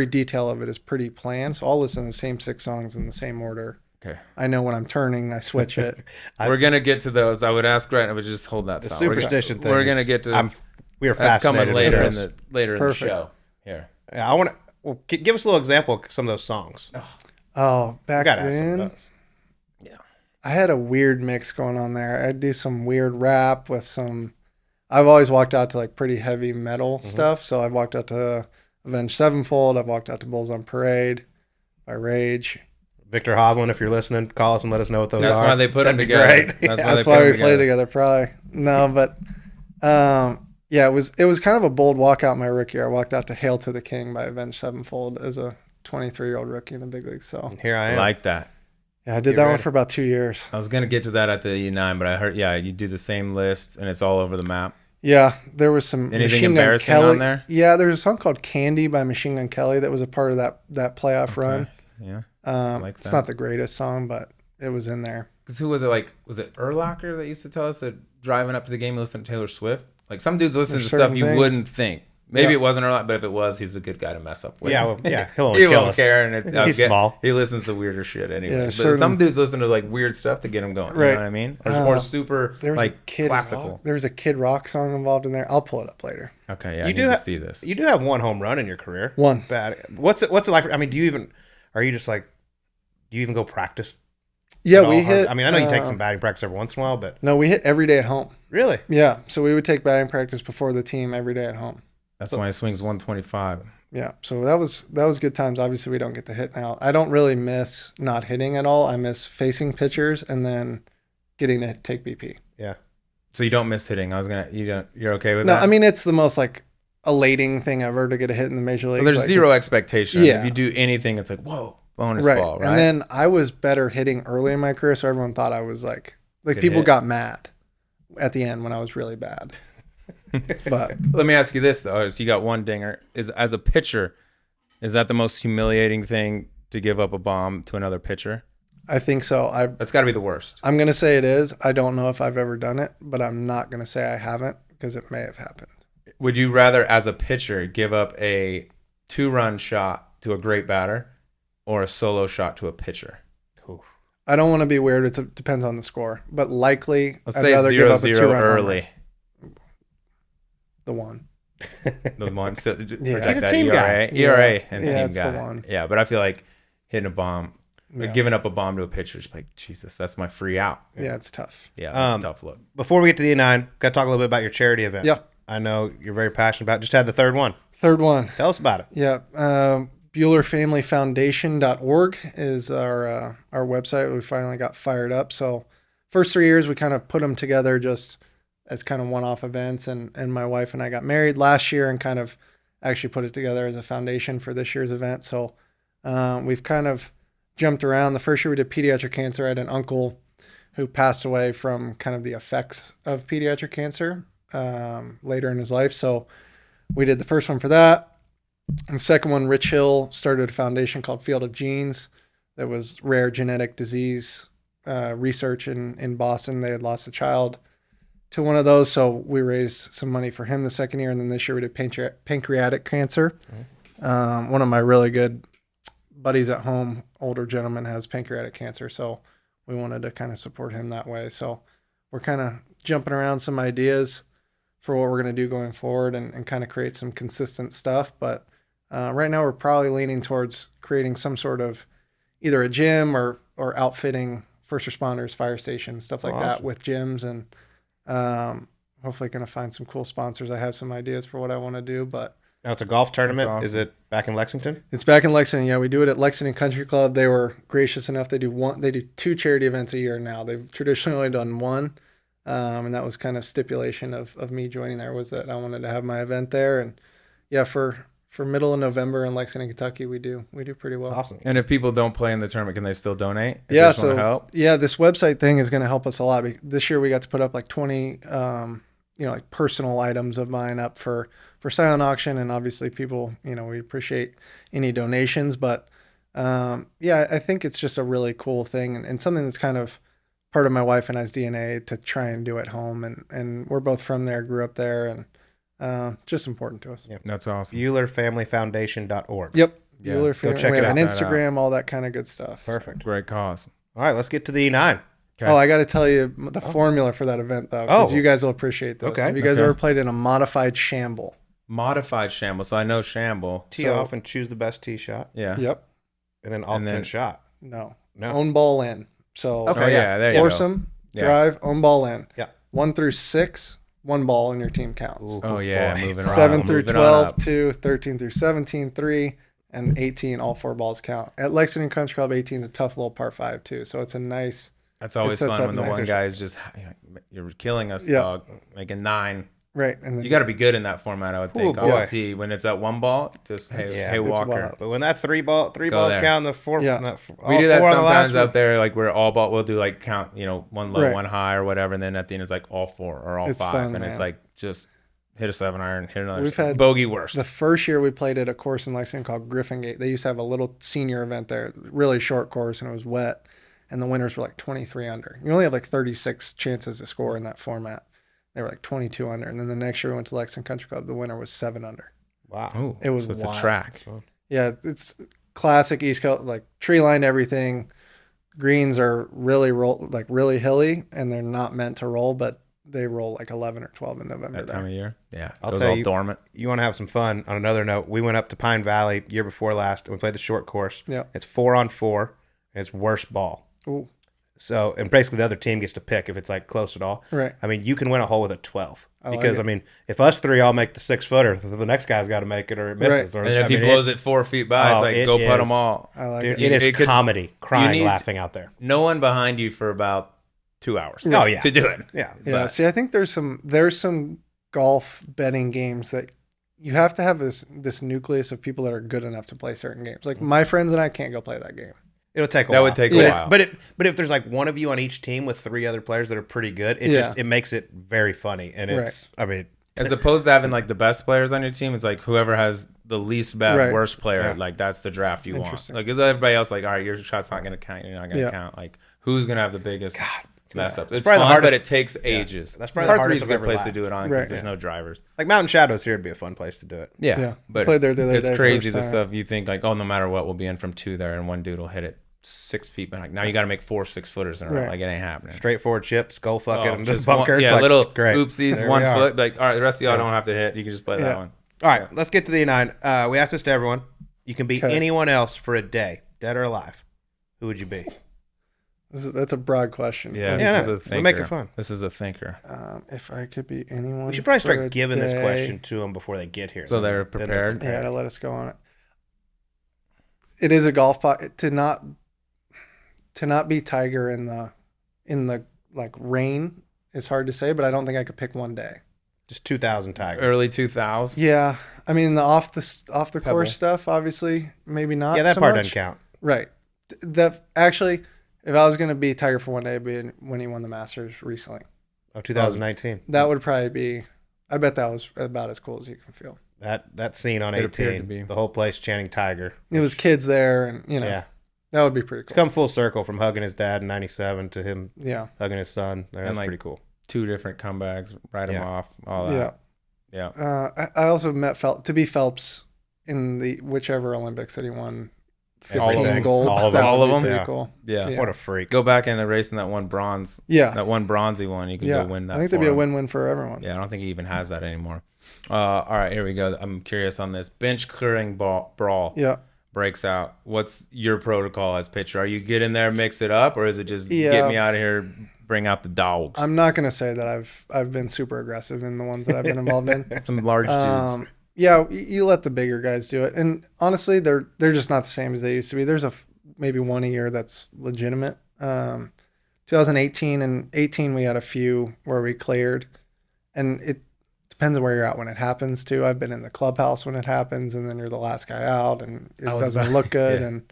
detail of it is pretty planned. So I'll listen to the same 6 songs in the same order. Okay. I know when I'm turning, I switch it. We're gonna get to those. I would ask right now, but just hold that. The superstition thing. We're gonna get to. We are fascinated. That's coming later in the show. Here. Yeah, I want to. Well, give us a little example of some of those songs. Oh, back then, yeah, I had a weird mix going on there. I'd do some weird rap with some. I've always walked out to like pretty heavy metal stuff. So I've walked out to Avenged Sevenfold. I've walked out to Bulls on Parade by Rage. Victor Hovland, if you're listening, call us and let us know what those are. That's why they put them together. Great. That's why we play together, probably. No, but yeah, it was kind of a bold walkout my rookie year. I walked out to Hail to the King by Avenged Sevenfold as a 23-year-old rookie in the big league. So and here I am. Like that. Yeah, I did that one for about 2 years. I was going to get to that at the E9, but I heard, you do the same list, and it's all over the map. Yeah, there was some Anything Machine Gun embarrassing Kelly on there? Yeah, there's a song called Candy by Machine Gun Kelly that was a part of that playoff run. Yeah. It's not the greatest song, but it was in there. Because who was it? Like, was it Urlacher that used to tell us that driving up to the game, you listen to Taylor Swift? Like, some dudes listen to stuff you wouldn't think. Maybe it wasn't Urlacher, but if it was, he's a good guy to mess up with. Yeah, he'll he kill won't us. care, and He's small. He listens to weirder shit anyway. Yeah, but some dudes listen to like weird stuff to get him going. Right. You know what I mean? Or super like classical. There was a Kid Rock song involved in there. I'll pull it up later. Okay, yeah, I need to see this. You do have one home run in your career. One. Bad. What's it like? I mean, do you even go practice? Yeah, we hit. I mean, I know you take some batting practice every once in a while, but no, we hit every day at home. Really? Yeah, so we would take batting practice before the team every day at home. That's why he swings 125. Yeah, so that was good times. Obviously, we don't get to hit now. I don't really miss not hitting at all. I miss facing pitchers and then getting to take BP. Yeah. So you don't miss hitting. You're okay with that? No, I mean it's the most like elating thing ever to get a hit in the major leagues. Well, there's like, zero expectation. Yeah. If you do anything, it's like whoa, bonus right. ball, right? And then I was better hitting early in my career, so everyone thought I was like people got mad at the end when I was really bad. But let me ask you this though: so you got one dinger. As a pitcher, is that the most humiliating thing to give up a bomb to another pitcher? I think so. That's got to be the worst. I'm gonna say it is. I don't know if I've ever done it, but I'm not gonna say I haven't because it may have happened. Would you rather, as a pitcher, give up a 2-run shot to a great batter, or a solo shot to a pitcher? Oof. I don't want to be weird. It depends on the score, but likely I'd rather give up a 2-run early. The one. The one. So he's a team guy. ERA and team it's guy. The one. Yeah, but I feel like hitting a bomb, giving up a bomb to a pitcher is like, Jesus, that's my free out. Yeah, it's tough. Yeah, that's a tough look. Before we get to the E9, got to talk a little bit about your charity event. Yeah. I know you're very passionate about it. Just had the third one. Tell us about it. Yeah. BuehlerFamilyFoundation.org is our website. We finally got fired up. So first 3 years, we kind of put them together just as kind of one-off events. And my wife and I got married last year and kind of actually put it together as a foundation for this year's event. So we've kind of jumped around. The first year we did pediatric cancer. I had an uncle who passed away from kind of the effects of pediatric cancer later in his life. So we did the first one for that. And the second one, Rich Hill started a foundation called Field of Genes that was rare genetic disease research in Boston. They had lost a child to one of those. So we raised some money for him the second year. And then this year we did pancreatic cancer. One of my really good buddies at home, older gentleman, has pancreatic cancer. So we wanted to kind of support him that way. So we're kind of jumping around some ideas for what we're going to do going forward and kind of create some consistent stuff. But right now we're probably leaning towards creating some sort of either a gym or outfitting first responders, fire stations, stuff like that with gyms, and hopefully going to find some cool sponsors. I have some ideas for what I want to do, but now it's a golf tournament. Awesome. Is it back in Lexington? It's back in Lexington. Yeah, we do it at Lexington Country Club. They were gracious enough. They do 2 charity events a year now. They've traditionally only done one. And that was kind of stipulation of me joining there, was that I wanted to have my event there. And yeah, for middle of November in Lexington, Kentucky, we do pretty well. Awesome. And if people don't play in the tournament, can they still donate? Yeah, so help? Yeah, this website thing is going to help us a lot. This year we got to put up like 20 like personal items of mine up for silent auction, and obviously people, we appreciate any donations, but yeah, I think it's just a really cool thing and something that's kind of part of my wife and I's DNA to try and do at home. And we're both from there, grew up there, and just important to us. Yep. That's awesome. BuehlerFamilyFoundation.org. Yep. Yeah. Buehler Go check we it have out. an Instagram, all that kind of good stuff. Perfect. Great cause. All right, let's get to the E9. Okay. Oh, I got to tell you the formula for that event, though, because you guys will appreciate this. Okay. Have you guys ever played in a modified shamble? Modified shamble. So I know shamble. Tee off and choose the best tee shot. Yeah. Yep. And then alt-pin shot. No. No. Own ball in. So Okay, there you go. foursome, drive, own ball in. Yeah. 1 through 6, 1 ball in your team counts. Ooh, oh, yeah. boy. Moving on. 7 through Moving on 12, up. 2, 13 through 17, 3, and 18, all 4 balls count. At Lexington Country Club, 18 is a tough little par 5 too. So it's a nice. That's always fun when the one guy is just, you're killing us, dog, making 9. Right, and then you got to be good in that format, I would think. On tee, when it's at 1 ball, just hey Walker. Wild. But when that three balls count, the 4, we do that sometimes up there, like we're all ball. We'll do like count, 1 low, 1 high, or whatever, and then at the end it's like all 4 or all 5, fun, and it's like just hit a 7-iron, hit another. We've had bogey worst. The first year we played at a course in Lexington called Griffin Gate. They used to have a little senior event there, really short course, and it was wet, and the winners were like 23 under. You only have like 36 chances to score in that format. They were like 22 under. And then the next year we went to Lexington Country Club. The winner was 7 under. Wow. Ooh, it was so it's wild. A track. Yeah, it's classic East Coast, like tree lined everything. Greens are really hilly, and they're not meant to roll, but they roll like 11 or 12 in November. That time of year? Yeah. I'll tell you, dormant. You want to have some fun. On another note, we went up to Pine Valley year before last, and we played the short course. Yeah. It's 4-on-4, and it's worst ball. Ooh. So, and basically the other team gets to pick if it's like close at all. Right. I mean, you can win a hole with a 12. Because, I mean, if us 3 all make the 6-footer, the next guy's got to make it or it misses. Right. Or, and if he blows it 4 feet by, it's like, go put them all. I like Dude, it. It is comedy, crying, laughing out there. No one behind you for about 2 hours. Oh, yeah. To do it. Yeah. Yeah. See, I think there's some golf betting games that you have to have this nucleus of people that are good enough to play certain games. Like my friends and I can't go play that game. It'll take a while. That would take a while. But if there's like one of you on each team with 3 other players that are pretty good, it makes it very funny. And it's, I mean, as opposed to having like the best players on your team, it's like whoever has the least bad, worst player, like that's the draft you want. Like, is everybody else like, all right, your shot's not going to count, you're not going to count. Like, who's going to have the biggest mess up? It's probably fun, but it takes ages. That's probably the hardest. Par 3 is a good place to do it on because there's no drivers. Like Mountain Shadows here would be a fun place to do it. Yeah. But played there the other day it's crazy the time. stuff you think like, oh, no matter what, we'll be in from 2 there, and one dude will hit it 6 feet back. Now you got to make 4 6-footers in a row. Like it ain't happening. Straightforward chip, skull fuck it, and just bunker. One, it's like, little great. oopsies, There 1 foot. Like, all right, the rest of y'all don't have to hit. You can just play that one. All right, let's get to the E9. We asked this to everyone. You can be anyone else for a day, dead or alive. Who would you be? That's a broad question. Yeah, this is a thinker. We'll make it fun. This is a thinker. If I could be anyone, we should probably start giving this question to them before they get here. So they're prepared. Yeah, to let us go on it. It is a golf pot to not be Tiger in the like rain is hard to say, but I don't think I could pick one day. Just 2000 Tiger. Early 2000s. Yeah, I mean the off the course stuff, obviously maybe not. Yeah, that so part much. doesn't count. Right. That actually, if I was going to be Tiger for one day, it'd be when he won the Masters recently. Oh, 2019. That would probably be. I bet that was about as cool as you can feel. That scene on 18, the whole place chanting Tiger. It was kids there, and that would be pretty cool. It's come full circle from hugging his dad in '97 to him hugging his son. That's like, pretty cool. 2 different comebacks, write him off, all that. Yeah. I also met Phelps in the whichever Olympics that he won. 15 gold. All of them. Pretty cool. Yeah. What a freak. Go back in the race in that one bronze. Yeah. That one bronzy one. You could go win that. I think there'd be a win-win for everyone. Yeah, I don't think he even has that anymore. All right, here we go. I'm curious on this. Bench clearing brawl. Yeah. Breaks out. What's your protocol as pitcher? Are you get in there, mix it up, or is it just get me out of here, bring out the dogs? I'm not going to say that I've been super aggressive in the ones that I've been involved in. Some large dudes. Yeah, you let the bigger guys do it, and honestly, they're just not the same as they used to be. There's maybe one a year that's legitimate. 2018 and 18, we had a few where we cleared, and it depends on where you're at when it happens too. I've been in the clubhouse when it happens, and then you're the last guy out, and it doesn't look good. And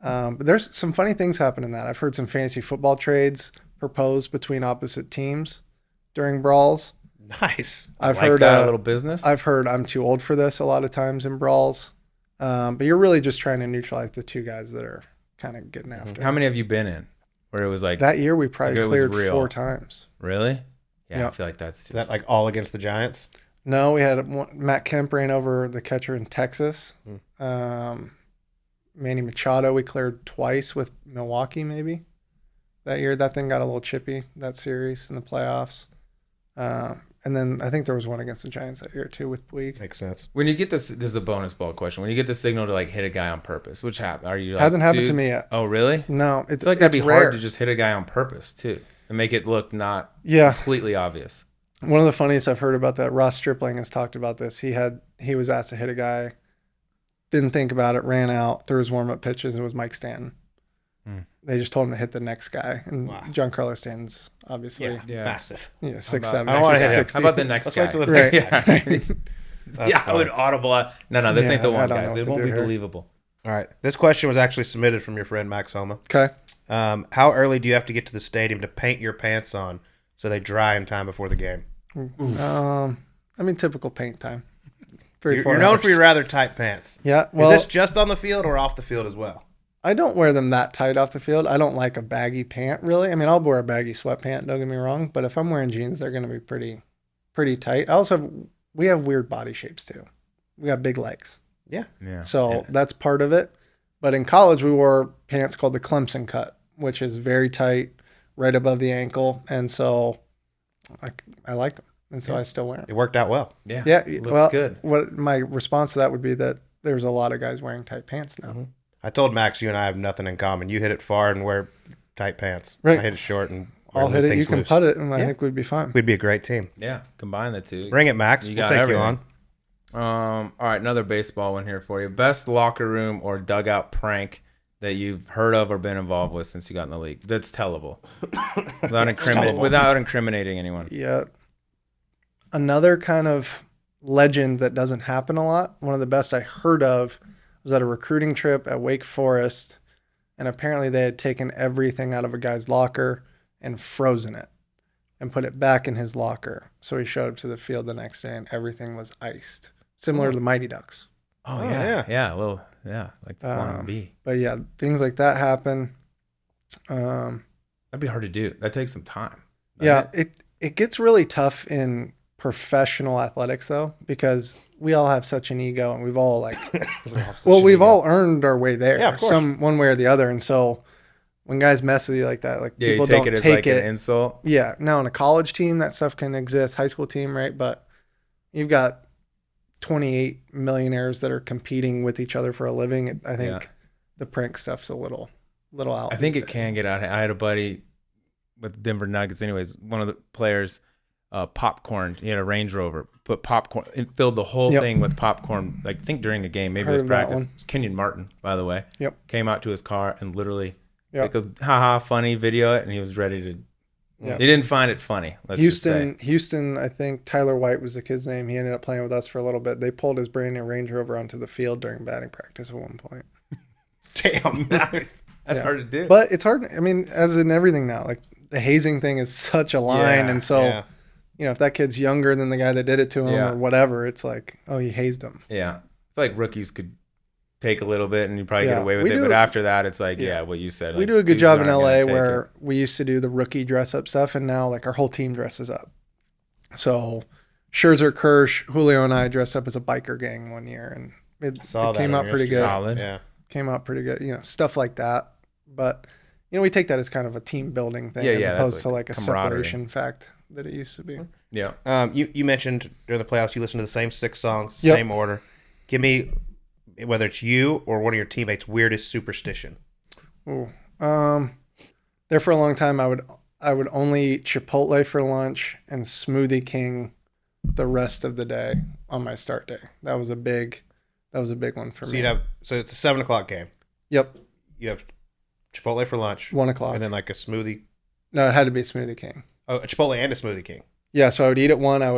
but there's some funny things happen in that. I've heard some fantasy football trades proposed between opposite teams during brawls. Nice. I've heard that little business. I've heard I'm too old for this a lot of times in brawls, but you're really just trying to neutralize the 2 guys that are kind of getting after. How many have you been in where it was like that year? We probably cleared 4 times. Really? Yeah, I feel like that's just... Is that like all against the Giants? No, we had Matt Kemp ran over the catcher in Texas. Manny Machado we cleared twice with Milwaukee maybe that year. That thing got a little chippy, that series in the playoffs. And then I think there was one against the Giants that year too with Puig. Makes sense. When you get this is a bonus ball question. When you get the signal to like hit a guy on purpose, which are you like, hasn't happened to me yet. Oh really? No, I feel like that'd be rare. hard to just hit a guy on purpose too and make it look not completely obvious. One of the funniest I've heard about that, Ross Stripling has talked about this. He was asked to hit a guy didn't think about it, ran out, threw his warm-up pitches, and it was Mike Stanton. They just told him to hit the next guy. And Giancarlo Stanton's obviously massive. Yeah, 6'7". I don't want to hit him. How about the next guy? Let's wait till the next guy. Yeah, I would audible. No, this ain't the one, guys. It won't be believable. All right. This question was actually submitted from your friend Max Homa. Okay. How early do you have to get to the stadium to paint your pants on so they dry in time before the game? Typical paint time. You're known for your rather tight pants. Yeah. Well, is this just on the field or off the field as well? I don't wear them that tight off the field. I don't like a baggy pant, really. I mean, I'll wear a baggy sweatpant, don't get me wrong. But if I'm wearing jeans, they're going to be pretty tight. We have weird body shapes, too. We got big legs. Yeah. So that's part of it. But in college, we wore pants called the Clemson cut, which is very tight, right above the ankle. And so I like them. And so I still wear them. It worked out well. Yeah. It looks good. What my response to that would be that there's a lot of guys wearing tight pants now. Mm-hmm. I told Max you and I have nothing in common. You hit it far and wear tight pants. Right. I hit it short and I'll hit it. You can loose. putt it, and I think we'd be fine. We'd be a great team. Yeah, combine the two. Bring it, Max. We'll take everything. you on. All right, another baseball one here for you. Best locker room or dugout prank that you've heard of or been involved with since you got in the league. That's tellable. Without incriminating anyone. Yeah. Another kind of legend that doesn't happen a lot. One of the best I heard of was at a recruiting trip at Wake Forest, and apparently they had taken everything out of a guy's locker and frozen it and put it back in his locker. So he showed up to the field the next day and everything was iced, similar to the Mighty Ducks. Oh yeah, like the flying bee. But yeah, things like that happen. That'd be hard to do. That takes some time. It gets really tough in professional athletics though, because we all have such an ego and we've all we've all earned our way there, of course. some one way or the other. And so when guys mess with you like that, like people you take don't it as take like it. an insult. Yeah. Now in a college team, that stuff can exist, high school team, right? But you've got 28 millionaires that are competing with each other for a living. I think the prank stuff's a little out. I think it can get out. I had a buddy with Denver Nuggets. Anyways, one of the players, popcorn. He had a Range Rover, put popcorn and filled the whole thing with popcorn. Like, I think during a game, maybe it was practice. It's Kenyon Martin, by the way. Yep. Came out to his car and literally like a funny video it, and he was ready to. Yeah. He didn't find it funny. Houston, I think Tyler White was the kid's name. He ended up playing with us for a little bit. They pulled his brand new Range Rover onto the field during batting practice at one point. Damn, nice. That's hard to do. But it's hard. I mean, as in everything now, like the hazing thing is such a line, and so if that kid's younger than the guy that did it to him or whatever, it's like, oh, he hazed him. Yeah, I feel like rookies could take a little bit and you probably get away with it, but after that, it's like what you said. We do a good job in LA where we used to do the rookie dress up stuff, and now like our whole team dresses up. So Scherzer, Kirsch, Julio, and I dressed up as a biker gang one year, and it came out pretty good. Solid. Yeah, came out pretty good. Stuff like that. But we take that as kind of a team building thing, as opposed to like a separation fact that it used to be. Yeah. You mentioned during the playoffs you listened to the same 6 songs, same order. Give me, whether it's you or one of your teammates, weirdest superstition. Ooh. There for a long time, I would only eat Chipotle for lunch and Smoothie King the rest of the day on my start day. That was a big one for me. So it's a 7:00 game. Yep. You have Chipotle for lunch. 1:00. And then like a smoothie. No, it had to be Smoothie King. Oh, a Chipotle and a Smoothie King. Yeah, so I would eat at 1. I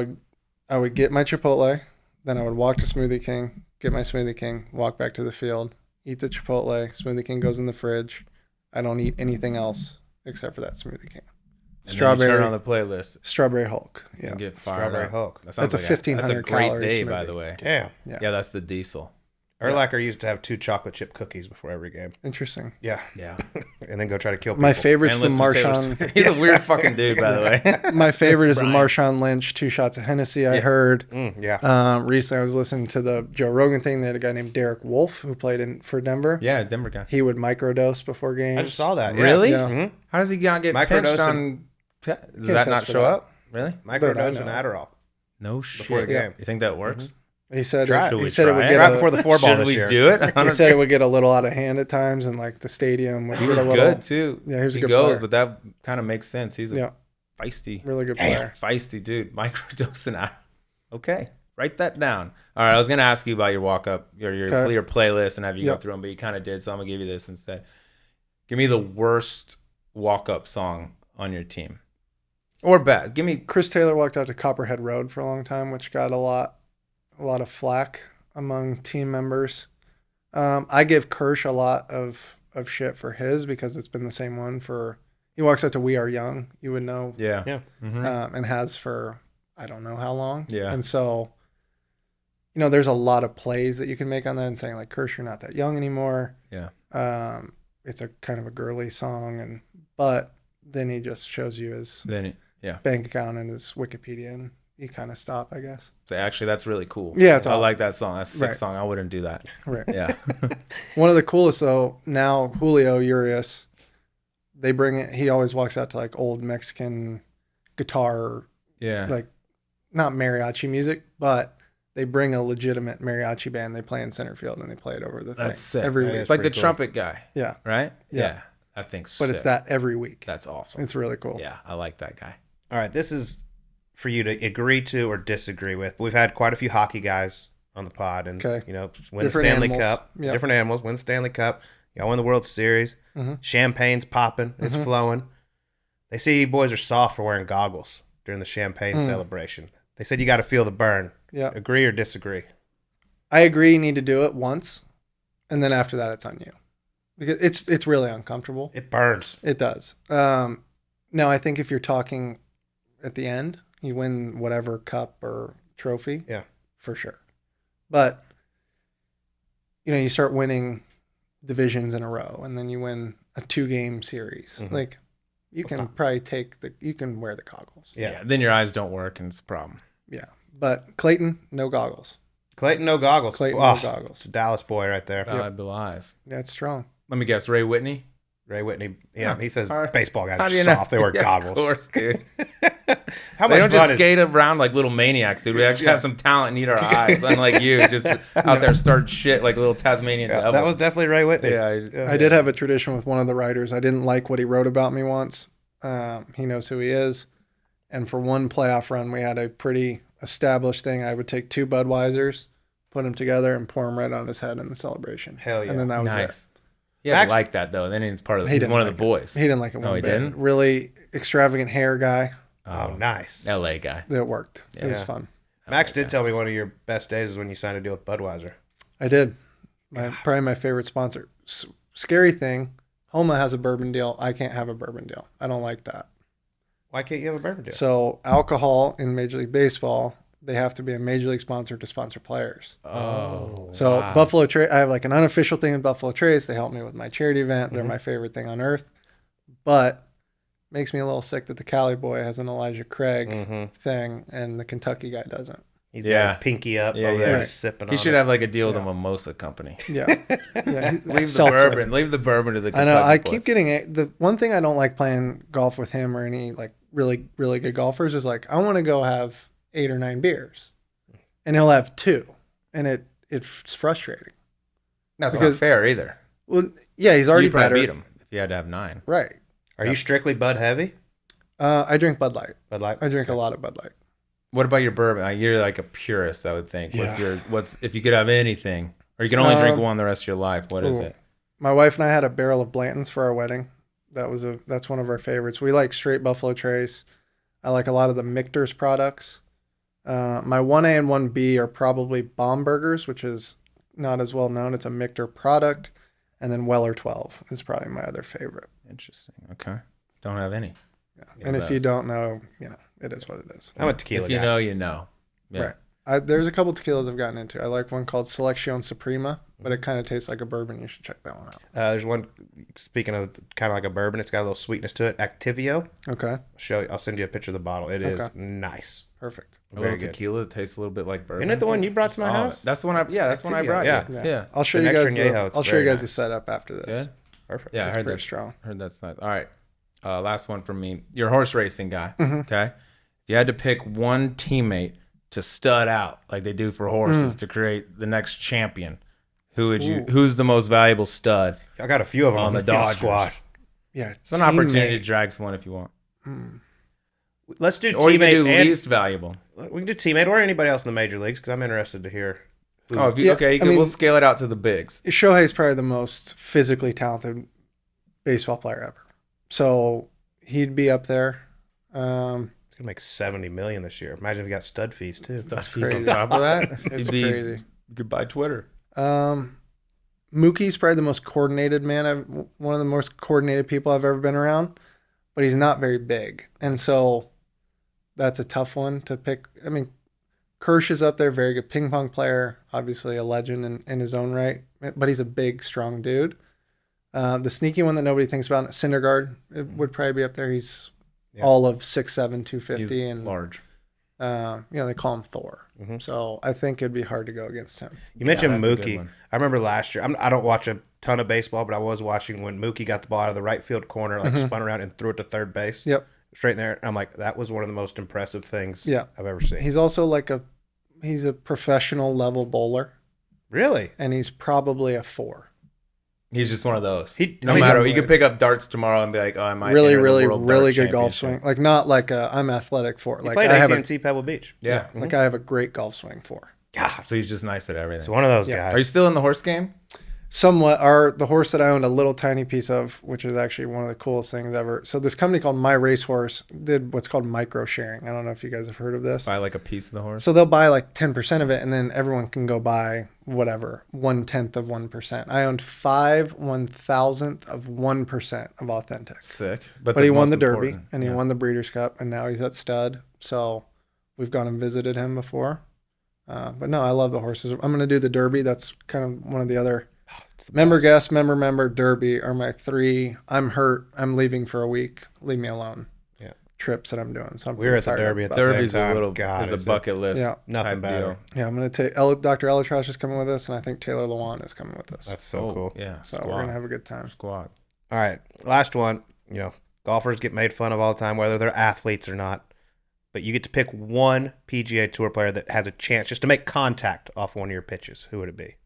would get my Chipotle, then I would walk to Smoothie King, get my Smoothie King, walk back to the field, eat the Chipotle. Smoothie King goes in the fridge. I don't eat anything else except for that Smoothie King. And strawberry, then you turn on the playlist. Strawberry Hulk. Yeah. And get fired Strawberry up. Hulk. That's a 1,500 That's a great day, smoothie. by the way. Damn. Yeah, that's the diesel. Urlacher used to have 2 chocolate chip cookies before every game. Interesting. Yeah. And then go try to kill people. My favorite's the Marshawn. He's a weird fucking dude, by the way. My favorite is the Marshawn Lynch 2 shots of Hennessy I heard. Recently I was listening to the Joe Rogan thing. They had a guy named Derek Wolfe who played for Denver. Yeah, Denver guy. He would microdose before games. I just saw that. Really? Yeah. Mm-hmm. How does he not get pinched on? Does that not show up? Really? Microdose and Adderall. No shit. Before the game. You think that works? Mm-hmm. He said it would get right before the 4 ball this year. Should we do it? He said it would get a little out of hand at times, and like the stadium would he get was a little good too. Yeah, he was a good goes, player. but that kind of makes sense. He's a feisty, really good player. Feisty dude. Microdose and okay. Write that down. All right, I was gonna ask you about your walk-up, your playlist, and have you go through them, but you kind of did, so I'm gonna give you this instead. Give me the worst walk-up song on your team, or bad. Give me. Chris Taylor walked out to Copperhead Road for a long time, which got a lot of flack among team members. I give Kirsch a lot of shit for his because it's been the same one for. He walks out to We Are Young, you would know. Yeah. Mm-hmm. And has for I don't know how long. Yeah. And so, there's a lot of plays that you can make on that and saying like, Kirsch, you're not that young anymore. Yeah. It's a kind of a girly song, but then he just shows you his bank account and his Wikipedia, and you kind of stop, I guess. So actually, that's really cool. Yeah, it's awesome. I like that song. That's a sick song. I wouldn't do that. Right. Yeah. One of the coolest though, now Julio Urias, they bring it. He always walks out to like old Mexican guitar, like not mariachi music, but they bring a legitimate mariachi band. They play in center field and they play it over the thing sick. every week. It's like the trumpet guy. Yeah. Right? Yeah. I think so. But it's that every week. That's awesome. It's really cool. Yeah, I like that guy. All right, this is for you to agree to or disagree with. We've had quite a few hockey guys on the pod, and win the Stanley Cup. Yep. Different animals, win the Stanley Cup. Y'all win the World Series. Mm-hmm. Champagne's popping. It's flowing. They say you boys are soft for wearing goggles during the champagne celebration. They said you got to feel the burn. Yeah. Agree or disagree? I agree. You need to do it once, and then after that, it's on you, because it's really uncomfortable. It burns. It does. Now, I think if you're talking at the end, you win whatever cup or trophy. Yeah, for sure. But you start winning divisions in a row, and then you win a 2-game series. Mm-hmm. Like you can probably you can wear the goggles. Yeah. Then your eyes don't work, and it's a problem. Yeah. But Clayton, no goggles. Clayton, no goggles. Clayton, no goggles. It's a Dallas boy right there. Valuable eyes. That's strong. Let me guess. Ray Whitney. He says baseball guys are soft. They wear goggles. Of course, dude. How much they don't just skate around like little maniacs, dude. We actually have some talent and need our eyes, unlike you, just out there starting shit like a little Tasmanian devil. That was definitely Ray Whitney. Yeah, I did have a tradition with one of the writers. I didn't like what he wrote about me once. He knows who he is. And for one playoff run, we had a pretty established thing. I would take 2 Budweisers, put them together, and pour them right on his head in the celebration. Hell yeah. And then that was nice. Yeah, I like that though. Then he's part of. He's one of the boys. He didn't like it. No, he didn't. Really extravagant hair guy. Oh, nice. LA guy. It worked. Yeah. It was fun. Max did tell me one of your best days is when you signed a deal with Budweiser. I did. Probably my favorite sponsor. Scary thing, Homa has a bourbon deal. I can't have a bourbon deal. I don't like that. Why can't you have a bourbon deal? So alcohol in Major League Baseball, they have to be a Major League sponsor to sponsor players. Oh. So wow. Buffalo Trace, I have like an unofficial thing with Buffalo Trace. They help me with my charity event. They're my favorite thing on earth. But makes me a little sick that the Cali boy has an Elijah Craig thing and the Kentucky guy doesn't. He's got his pinky up over there. He's sipping on it. He should have like a deal with a mimosa company. Yeah. Leave the bourbon. Leave the bourbon to the Kentucky I know. I boys. keep getting it. The one thing I don't like playing golf with him or any like really, really good golfers is like, I want to go have 8 or 9 beers. And he'll have 2. And it's frustrating. That's not fair either. Well, yeah, he's already better. Beat him if you had to have 9. Right. Are you strictly Bud heavy? I drink Bud Light. Bud Light? I drink a lot of Bud Light. What about your bourbon? You're like a purist, I would think. Yeah. What's if you could have anything, or you can only drink one the rest of your life? What is it? My wife and I had a barrel of Blanton's for our wedding. That's one of our favorites. We like straight Buffalo Trace. I like a lot of the Michter's products. My 1A and 1B are probably Baumburgers, which is not as well known. It's a Michter product. And then Weller 12 is probably my other favorite. Interesting. Okay. Don't have any. Yeah. And if you don't know, it is what it is. I'm a tequila guy. If you know, you know. Yeah. Right. There's a couple tequilas I've gotten into. I like one called Selección Suprema, but it kind of tastes like a bourbon. You should check that one out. There's one, speaking of kind of like a bourbon, it's got a little sweetness to it. Activio. Okay. I'll send you a picture of the bottle. It is nice. Perfect. Very good. Tequila that tastes a little bit like bourbon. Isn't it the one you brought to my house? That's the one that's one I brought. Yeah. I'll show you guys. I'll show you guys the setup after this. Yeah. Perfect. Yeah, I heard that's strong. Heard that's nice. All right. Last one from me. You're a horse racing guy. Okay. If you had to pick one teammate to stud out like they do for horses to create the next champion, who's the most valuable stud? I got a few of them on the Dodgers squad. Yeah. It's an opportunity to drag someone if you want. Let's do or teammate you can do least valuable. We can do teammate or anybody else in the major leagues because I'm interested to hear. We'll scale it out to the bigs. Shohei's probably the most physically talented baseball player ever. So he'd be up there. He's going to make $70 million this year. Imagine if he got stud fees, too. Stud fees on top of that? It's crazy. You could buy Twitter. Mookie's probably the most coordinated man. One of the most coordinated people I've ever been around, but he's not very big. And so that's a tough one to pick. I mean, Kirsch is up there, very good ping pong player, obviously a legend in his own right, but he's a big, strong dude. The sneaky one that nobody thinks about, Syndergaard, would probably be up there. He's all of 6'7", 250. He's and large. They call him Thor. Mm-hmm. So I think it'd be hard to go against him. You mentioned Mookie. I remember last year, I don't watch a ton of baseball, but I was watching when Mookie got the ball out of the right field corner, spun around and threw it to third base. Yep. Straight in there. And I'm like, that was one of the most impressive things I've ever seen. He's also he's a professional level bowler. Really? And he's probably a 4. He's just one of those. No matter, you could pick up darts tomorrow and be like, "Oh, I might." Really good golf swing. Like not like I'm athletic for. He played AT&T Pebble Beach. Yeah, like I have a great golf swing for. God, so he's just nice at everything. He's one of those guys. Are you still in the horse game? Somewhat. The horse that I owned a little tiny piece of, which is actually one of the coolest things ever. So this company called My Racehorse did what's called micro sharing. I don't know if you guys have heard of this. Buy like a piece of the horse. So they'll buy like 10% of it, and then everyone can go buy whatever 1/10 of 1%. I owned 5/1000th of 1% of Authentic. Sick. But he won the Derby and he won the Breeders' Cup, and now he's at stud. So we've gone and visited him before. But no, I love the horses. I'm going to do the Derby. That's kind of one of the other. Member guest, member, Derby are my 3. I'm hurt. I'm leaving for a week. Leave me alone. Yeah. Trips that I'm doing. So we're at the Derby at the Derby's same time. A little is a bucket list. Yeah. Nothing better. Deal. Yeah, I'm going to take Dr. Elitrash is coming with us, and I think Taylor Lewan is coming with us. That's so cool. Yeah. So we're going to have a good time. Squad. All right. Last one. Golfers get made fun of all the time, whether they're athletes or not. But you get to pick one PGA Tour player that has a chance just to make contact off one of your pitches. Who would it be?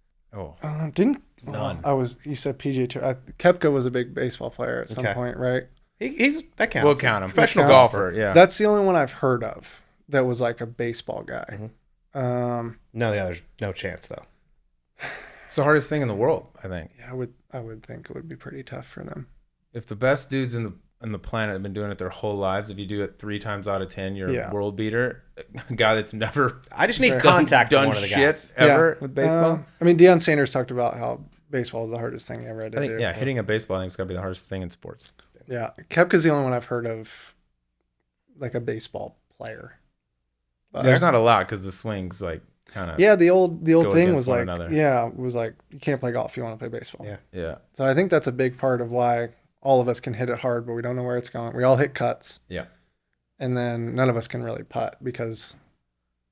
None. You said PGA Tour. Koepka was a big baseball player at some point, right? He's that counts. We'll count him. Professional golfer. Yeah. That's the only one I've heard of that was like a baseball guy. Mm-hmm. No, there's no chance though. It's the hardest thing in the world, I think. Yeah, I would think it would be pretty tough for them. If the best dudes in the planet have been doing it their whole lives, if you do it 3 times out of 10, you're a world beater. A guy that's never. I just need contact done one of the shit guys. ever with baseball. Deion Sanders talked about how baseball is the hardest thing he ever had to do. Yeah, hitting a baseball I think is gotta be the hardest thing in sports. Yeah, Koepka's the only one I've heard of, like a baseball player. But there's not a lot because the swing's like kind of. Yeah, the old thing was like, another. You can't play golf if you want to play baseball. Yeah. So I think that's a big part of why all of us can hit it hard, but we don't know where it's going. We all hit cuts. Yeah. And then none of us can really putt because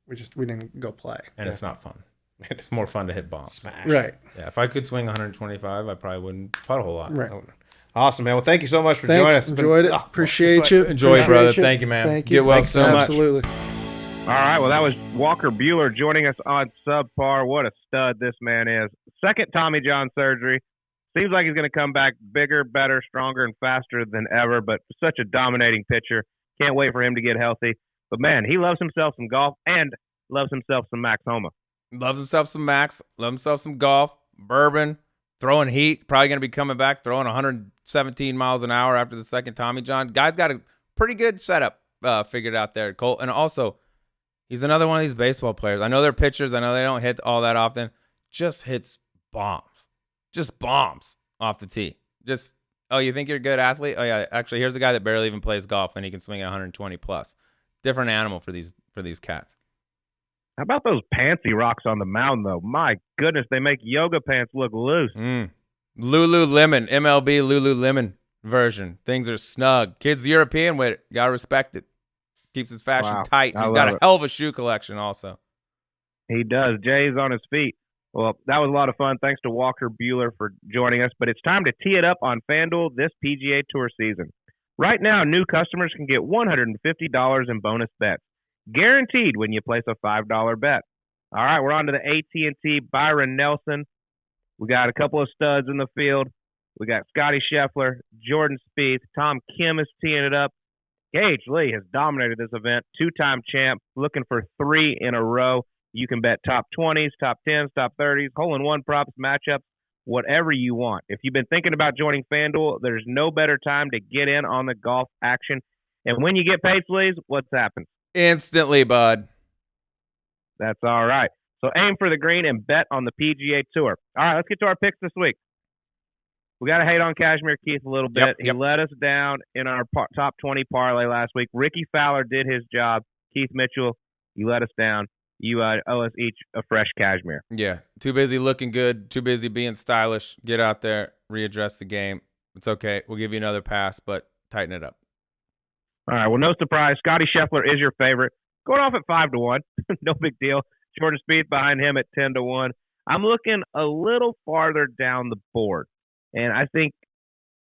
we didn't go play. And it's not fun. It's more fun to hit bombs. Smash. Right. Yeah. If I could swing 125, I probably wouldn't putt a whole lot. Right. Awesome, man. Well, thank you so much for joining us. Enjoyed it. Appreciate you. Enjoy it, brother. Thank you, man. Thank you. Get well Thanks so much. much. Absolutely. All right, well, that was Walker Buehler joining us on Subpar. What a stud this man is. Second Tommy John surgery. Seems like he's going to come back bigger, better, stronger, and faster than ever, but such a dominating pitcher. Can't wait for him to get healthy. But, man, he loves himself some golf and loves himself some Max Homa. Loves himself some Max. Loves himself some golf, bourbon, throwing heat. Probably going to be coming back, throwing 117 miles an hour after the second Tommy John. Guy's got a pretty good setup figured out there, Colt. And also, he's another one of these baseball players. I know they're pitchers. I know they don't hit all that often. Just hits bombs. Just bombs off the tee. Just, oh, you think you're a good athlete? Oh, yeah. Actually, here's a guy that barely even plays golf, and he can swing at 120 plus. Different animal for these cats. How about those pantsy rocks on the mound, though? My goodness, they make yoga pants look loose. Lululemon, MLB Lululemon version. Things are snug. Kid's European with it. Got to respect it. Keeps his fashion tight. He's got a hell of a shoe collection also. He does. Jay's on his feet. Well, that was a lot of fun. Thanks to Walker Buehler for joining us. But it's time to tee it up on FanDuel this PGA Tour season. Right now, new customers can get $150 in bonus bets, guaranteed when you place a $5 bet. All right, we're on to the AT&T Byron Nelson. We got a couple of studs in the field. We got Scotty Scheffler, Jordan Spieth, Tom Kim is teeing it up. Gage Lee has dominated this event, 2-time champ, looking for 3 in a row. You can bet top 20s, top 10s, top 30s, hole-in-one props, matchups, whatever you want. If you've been thinking about joining FanDuel, there's no better time to get in on the golf action. And when you get paid, Sleaze, what's happened? Instantly, bud. That's all right. So aim for the green and bet on the PGA Tour. All right, let's get to our picks this week. We got to hate on Cashmere Keith a little bit. He let us down in our top 20 parlay last week. Ricky Fowler did his job. Keith Mitchell, you let us down. You owe us each a fresh Cashmere. Yeah, too busy looking good, too busy being stylish. Get out there, readdress the game. It's okay. We'll give you another pass, but tighten it up. All right, well, no surprise. Scotty Scheffler is your favorite. Going off at 5-1. No big deal. Jordan Spieth behind him at 10-1. I'm looking a little farther down the board. And I think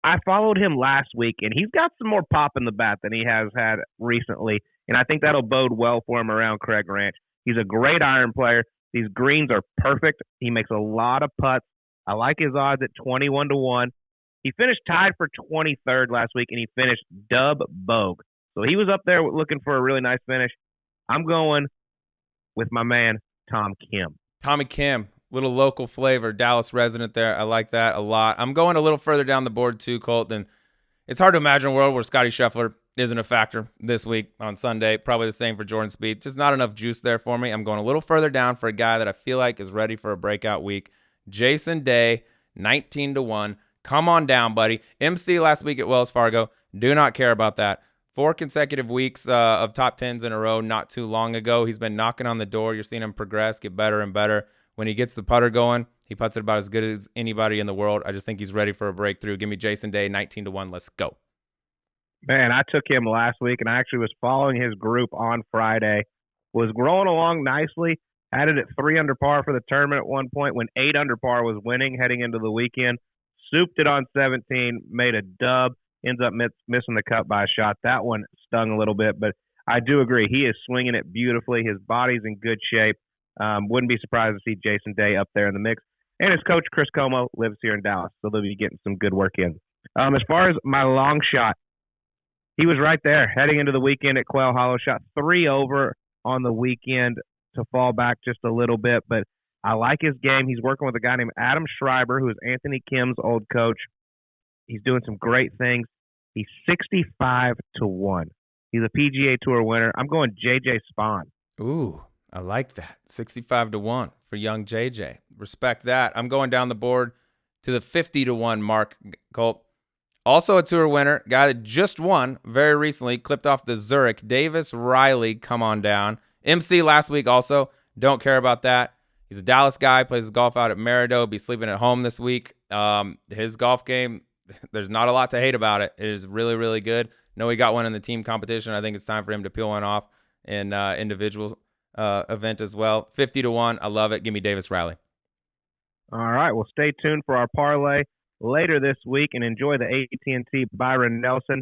I followed him last week, and he's got some more pop in the bat than he has had recently. And I think that'll bode well for him around Craig Ranch. He's a great iron player. These greens are perfect. He makes a lot of putts. I like his odds at 21-1. He finished tied for 23rd last week, and he finished dub bogue. So he was up there looking for a really nice finish. I'm going with my man, Tom Kim. Tommy Kim. Little local flavor, Dallas resident there. I like that a lot. I'm going a little further down the board too, Colt. And it's hard to imagine a world where Scotty Scheffler isn't a factor this week on Sunday. Probably the same for Jordan Spieth. Just not enough juice there for me. I'm going a little further down for a guy that I feel like is ready for a breakout week. Jason Day, 19-1. Come on down, buddy. MC last week at Wells Fargo. Do not care about that. 4 consecutive weeks of top 10s in a row not too long ago. He's been knocking on the door. You're seeing him progress, get better and better. When he gets the putter going, he puts it about as good as anybody in the world. I just think he's ready for a breakthrough. Give me Jason Day, 19-1. Let's go. Man, I took him last week, and I actually was following his group on Friday. Was growing along nicely. Had it at 3 under par for the tournament at one point when 8 under par was winning heading into the weekend. Souped it on 17, made a dub. Ends up missing the cut by a shot. That one stung a little bit, but I do agree. He is swinging it beautifully. His body's in good shape. Wouldn't be surprised to see Jason Day up there in the mix. And his coach, Chris Como, lives here in Dallas, so they'll be getting some good work in. As far as my long shot, he was right there heading into the weekend at Quail Hollow. Shot 3 over on the weekend to fall back just a little bit, but I like his game. He's working with a guy named Adam Schreiber, who is Anthony Kim's old coach. He's doing some great things. He's 65-1. He's a PGA Tour winner. I'm going JJ Spawn. Ooh. I like that. 65-1 for young JJ. Respect that. I'm going down the board to the 50-1 mark, Colt. Also a tour winner, guy that just won very recently, clipped off the Zurich. Davis Riley, come on down. MC last week also. Don't care about that. He's a Dallas guy, plays his golf out at Maridoe, be sleeping at home this week. His golf game, there's not a lot to hate about it. It is really, really good. Know he got one in the team competition. I think it's time for him to peel one off in individual event as well. 50-1. I love it. Give me Davis Riley. All right. Well, stay tuned for our parlay later this week and enjoy the AT&T Byron Nelson.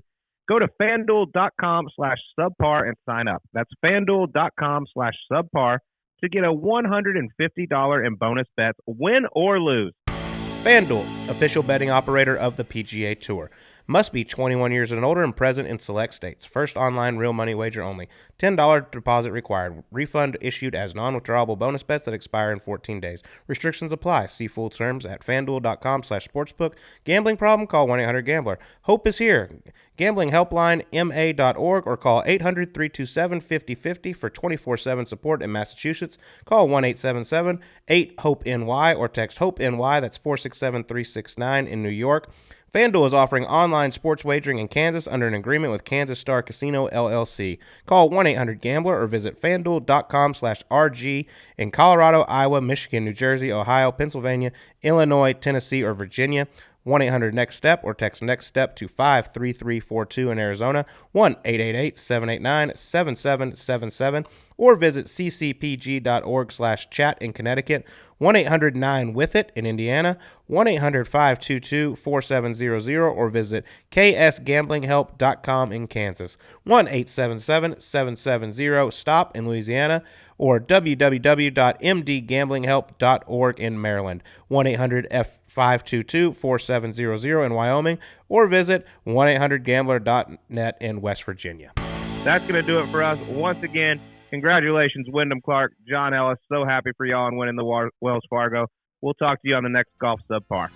Go to FanDuel.com/subpar and sign up. That's FanDuel.com/subpar to get a $150 in bonus bets, win or lose. FanDuel, official betting operator of the PGA Tour. Must be 21 years and older and present in select states. First online real money wager only. $10 deposit required. Refund issued as non-withdrawable bonus bets that expire in 14 days. Restrictions apply. See full terms at FanDuel.com/sportsbook. Gambling problem? Call 1-800-GAMBLER. Hope is here. Gambling helpline, ma.org, or call 800-327-5050 for 24/7 support in Massachusetts. Call 1-877-8-HOPE-NY or text HOPE-NY. That's 467-369 in New York. FanDuel is offering online sports wagering in Kansas under an agreement with Kansas Star Casino, LLC. Call 1-800-GAMBLER or visit FanDuel.com/RG in Colorado, Iowa, Michigan, New Jersey, Ohio, Pennsylvania, Illinois, Tennessee, or Virginia. 1-800-NEXT-STEP or text NEXT STEP to 53342 in Arizona, 1-888-789-7777, or visit ccpg.org/chat in Connecticut, 1-800-9-WITH-IT in Indiana, 1-800-522-4700, or visit ksgamblinghelp.com in Kansas, 1-877-770-STOP in Louisiana, or www.mdgamblinghelp.org in Maryland, 1-800-522-4700 in Wyoming, or visit 1-800-GAMBLER.net in West Virginia. That's going to do it for us. Once again, congratulations, Wyndham Clark, John Ellis. So happy for y'all on winning the Wells Fargo. We'll talk to you on the next Golf Subpar.